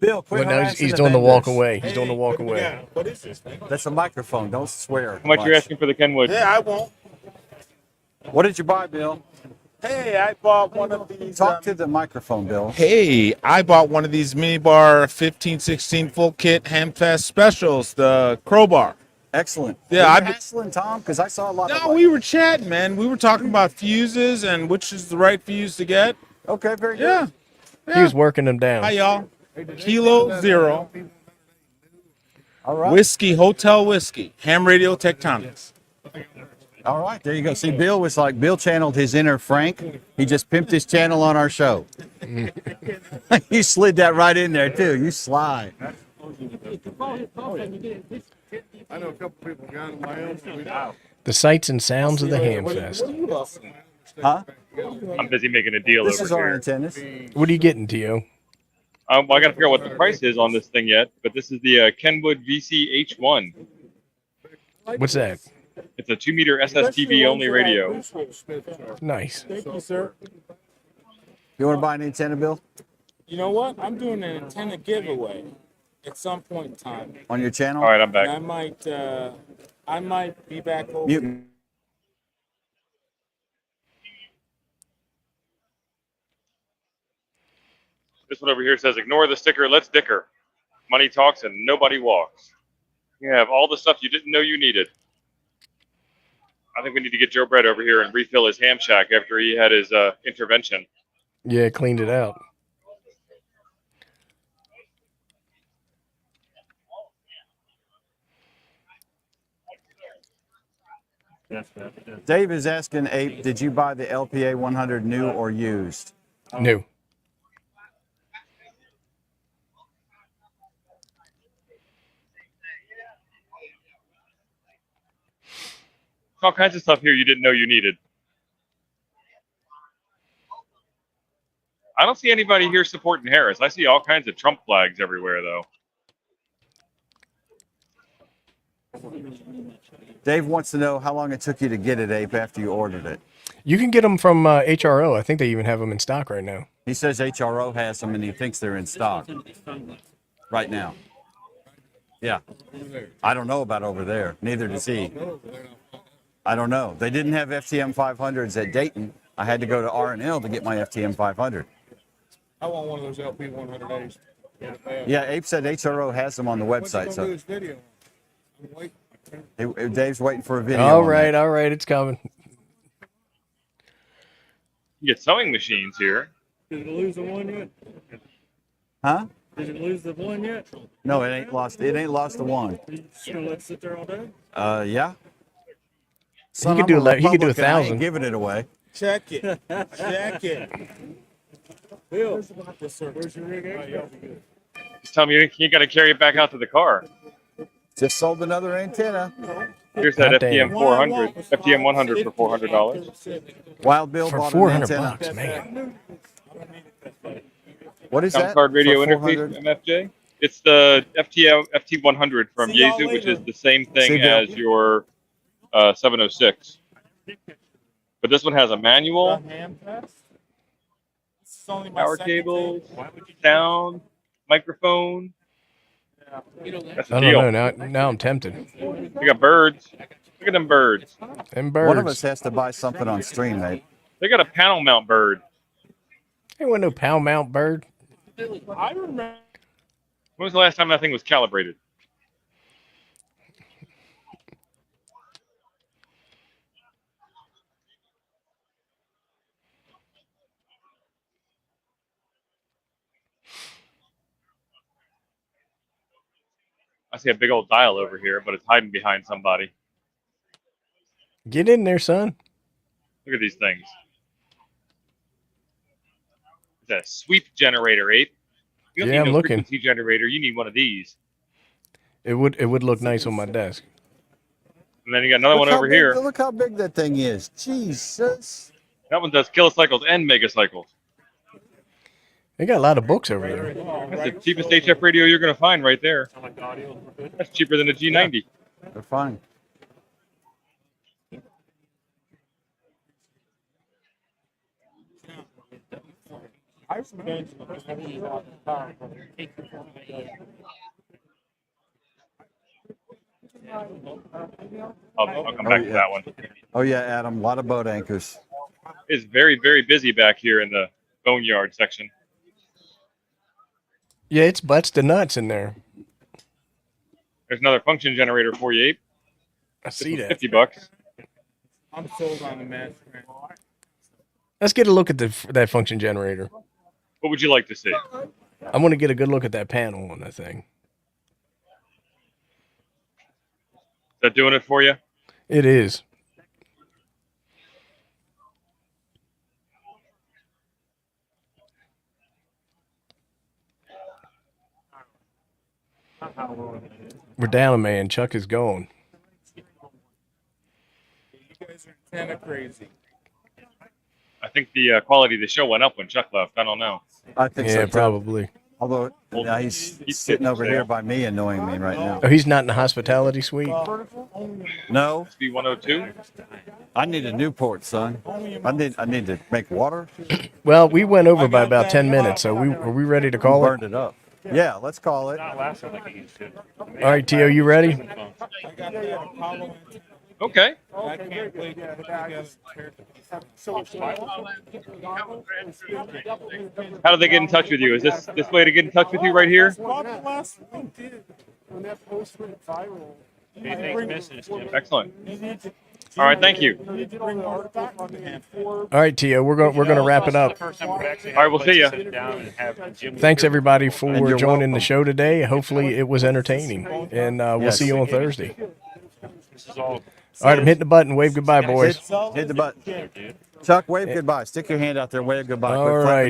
S1: Bill, quit
S2: Well, no,
S1: harassing
S2: he's
S1: the
S2: doing the walk
S1: vendors.
S2: away. He's doing the walk away.
S13: What is this thing?
S1: That's a microphone. Don't swear.
S9: How much you're asking for the Kenwood?
S13: Yeah, I won't.
S1: What did you buy, Bill?
S18: Hey, I bought one of these.
S1: Talk to the microphone, Bill.
S18: Hey, I bought one of these minibar 1516 full kit Hamfest specials, the crowbar.
S1: Excellent.
S18: Yeah,
S1: Were
S18: I've
S1: you
S18: been.
S1: hassling Tom because I saw a lot.
S18: No, we were chatting, man. We were talking about fuses and which is the right fuse to get.
S1: Okay, very
S18: good.
S2: He was working them down.
S18: Hi, y'all. Kilo Zero.
S1: All right.
S18: Whiskey, Hotel Whiskey. Ham Radio Tectonics.
S1: All right, there you go. See, Bill channeled his inner Frank. He just pimped his channel on our show. You slid that right in there too. You sly.
S13: I know a couple people got in my own.
S2: The sights and sounds of the Hamfest.
S1: Huh?
S9: I'm busy making a deal
S1: This
S9: over
S1: is our
S9: here.
S1: antennas.
S2: What are you getting, Tio?
S9: Well, I got to figure out what the price is on this thing yet, but this is the Kenwood VC-H1.
S2: What's that?
S9: It's a 2-meter SSTV only radio.
S2: Nice.
S16: Thank you, sir.
S1: You want to buy an antenna, Bill?
S16: You know what? I'm doing an antenna giveaway at some point in time.
S1: On your channel?
S9: All right, I'm back.
S16: And I might be back over.
S1: Mute.
S9: This one over here says, ignore the sticker, let's dicker. Money talks and nobody walks. You have all the stuff you didn't know you needed. I think we need to get Joe Brett over here and refill his ham shack after he had his intervention.
S2: Yeah, cleaned it out.
S1: Dave is asking, Ape, did you buy the LPA 100 new or used?
S2: New.
S9: All kinds of stuff here you didn't know you needed. I don't see anybody here supporting Harris. I see all kinds of Trump flags everywhere, though.
S1: Dave wants to know how long it took you to get it, Ape, after you ordered it.
S2: You can get them from HRO. I think they even have them in stock right now.
S1: He says HRO has them and he thinks they're in stock right now. Yeah. I don't know about over there. Neither does he. I don't know. They didn't have FTM 500s at Dayton. I had to go to R&L to get my FTM 500.
S16: I want one of those LP 100As.
S1: Yeah, Ape said HRO has them on the website. So Dave's waiting for a video.
S2: All right, it's coming.
S9: You get sewing machines here.
S16: Did it lose the one yet?
S1: Huh?
S16: Did it lose the one yet?
S1: No, it ain't lost. It ain't lost the one.
S16: You just gonna let it sit there all day?
S1: Yeah.
S2: He could do 1,000.
S1: Giving it away.
S16: Check it. Check it. Bill. Yes, sir. Where's your rig?
S9: Just tell me you got to carry it back out to the car.
S1: Just sold another antenna.
S9: Here's that
S2: Goddamn.
S9: FTM 400, FTM 100 for $400.
S1: Wild Bill
S2: For
S1: bought
S2: $400,
S1: an antenna.
S2: man.
S1: What is
S9: Sound
S1: that?
S9: card radio
S1: For
S9: interface
S1: 400?
S9: from MFJ. It's the FT100 from
S16: See y'all
S9: Yaesu, which
S16: later.
S9: is the same thing
S1: See, Bill.
S9: as your 706. But this one has a manual, power cables, sound, microphone. That's
S2: I
S9: a
S2: don't
S9: deal.
S2: know. Now I'm tempted.
S9: We got birds. Look at them birds.
S2: Them birds.
S1: One of us has to buy something on stream, mate.
S9: They got a panel mount bird.
S2: Ain't want no pound mount bird.
S16: I remember.
S9: When was the last time that thing was calibrated? I see a big old dial over here, but it's hiding behind somebody.
S2: Get in there, son.
S9: Look at these things. It's a sweep generator, Ape. You don't
S2: Yeah,
S9: need
S2: I'm
S9: no
S2: looking.
S9: frequency generator. You need one of these.
S2: It would look nice on my desk.
S9: And then you got another one over here.
S1: Look how big that thing is. Jesus.
S9: That one does kilocycles and megacycles.
S2: They got a lot of books over there.
S9: That's the cheapest HF radio you're going to find right there. That's cheaper than a G90.
S1: They're fine.
S9: I'll come back to that one.
S1: Oh, yeah, Adam. A lot of boat anchors.
S9: It's very, very busy back here in the Boneyard section.
S2: Yeah, it's butts to nuts in there.
S9: There's another function generator for you, Ape.
S2: I see that.
S9: $50.
S16: I'm sold on the master.
S2: Let's get a look at that function generator.
S9: What would you like to see?
S2: I want to get a good look at that panel on that thing.
S9: Is that doing it for you?
S2: It is. We're down a man. Chuck is gone.
S16: You guys are antenna crazy.
S9: I think the quality of the show went up when Chuck left. I don't know.
S1: I think so.
S2: Yeah,
S1: too.
S2: probably.
S1: Although now he's sitting over here by me, annoying me right now.
S2: Oh, he's not in the hospitality suite?
S1: No.
S9: B102.
S1: I need a Newport, son. I need to make water.
S2: Well, we went over by about 10 minutes, so are we ready to call
S1: Burned it up. Yeah, let's call it.
S2: All right, Tio, you ready?
S9: Okay. How do they get in touch with you? Is this way to get in touch with you right here? Excellent. All right, thank you.
S2: All right, Tio, we're gonna wrap it up.
S9: All right, we'll see you.
S2: Thanks everybody for joining the show today. Hopefully it was entertaining, and we'll see you on Thursday. All right, I'm hitting the button. Wave goodbye, boys.
S1: Hit the button. Chuck, wave goodbye. Stick your hand out there. Wave goodbye.
S2: All
S1: Quit flapping
S2: right.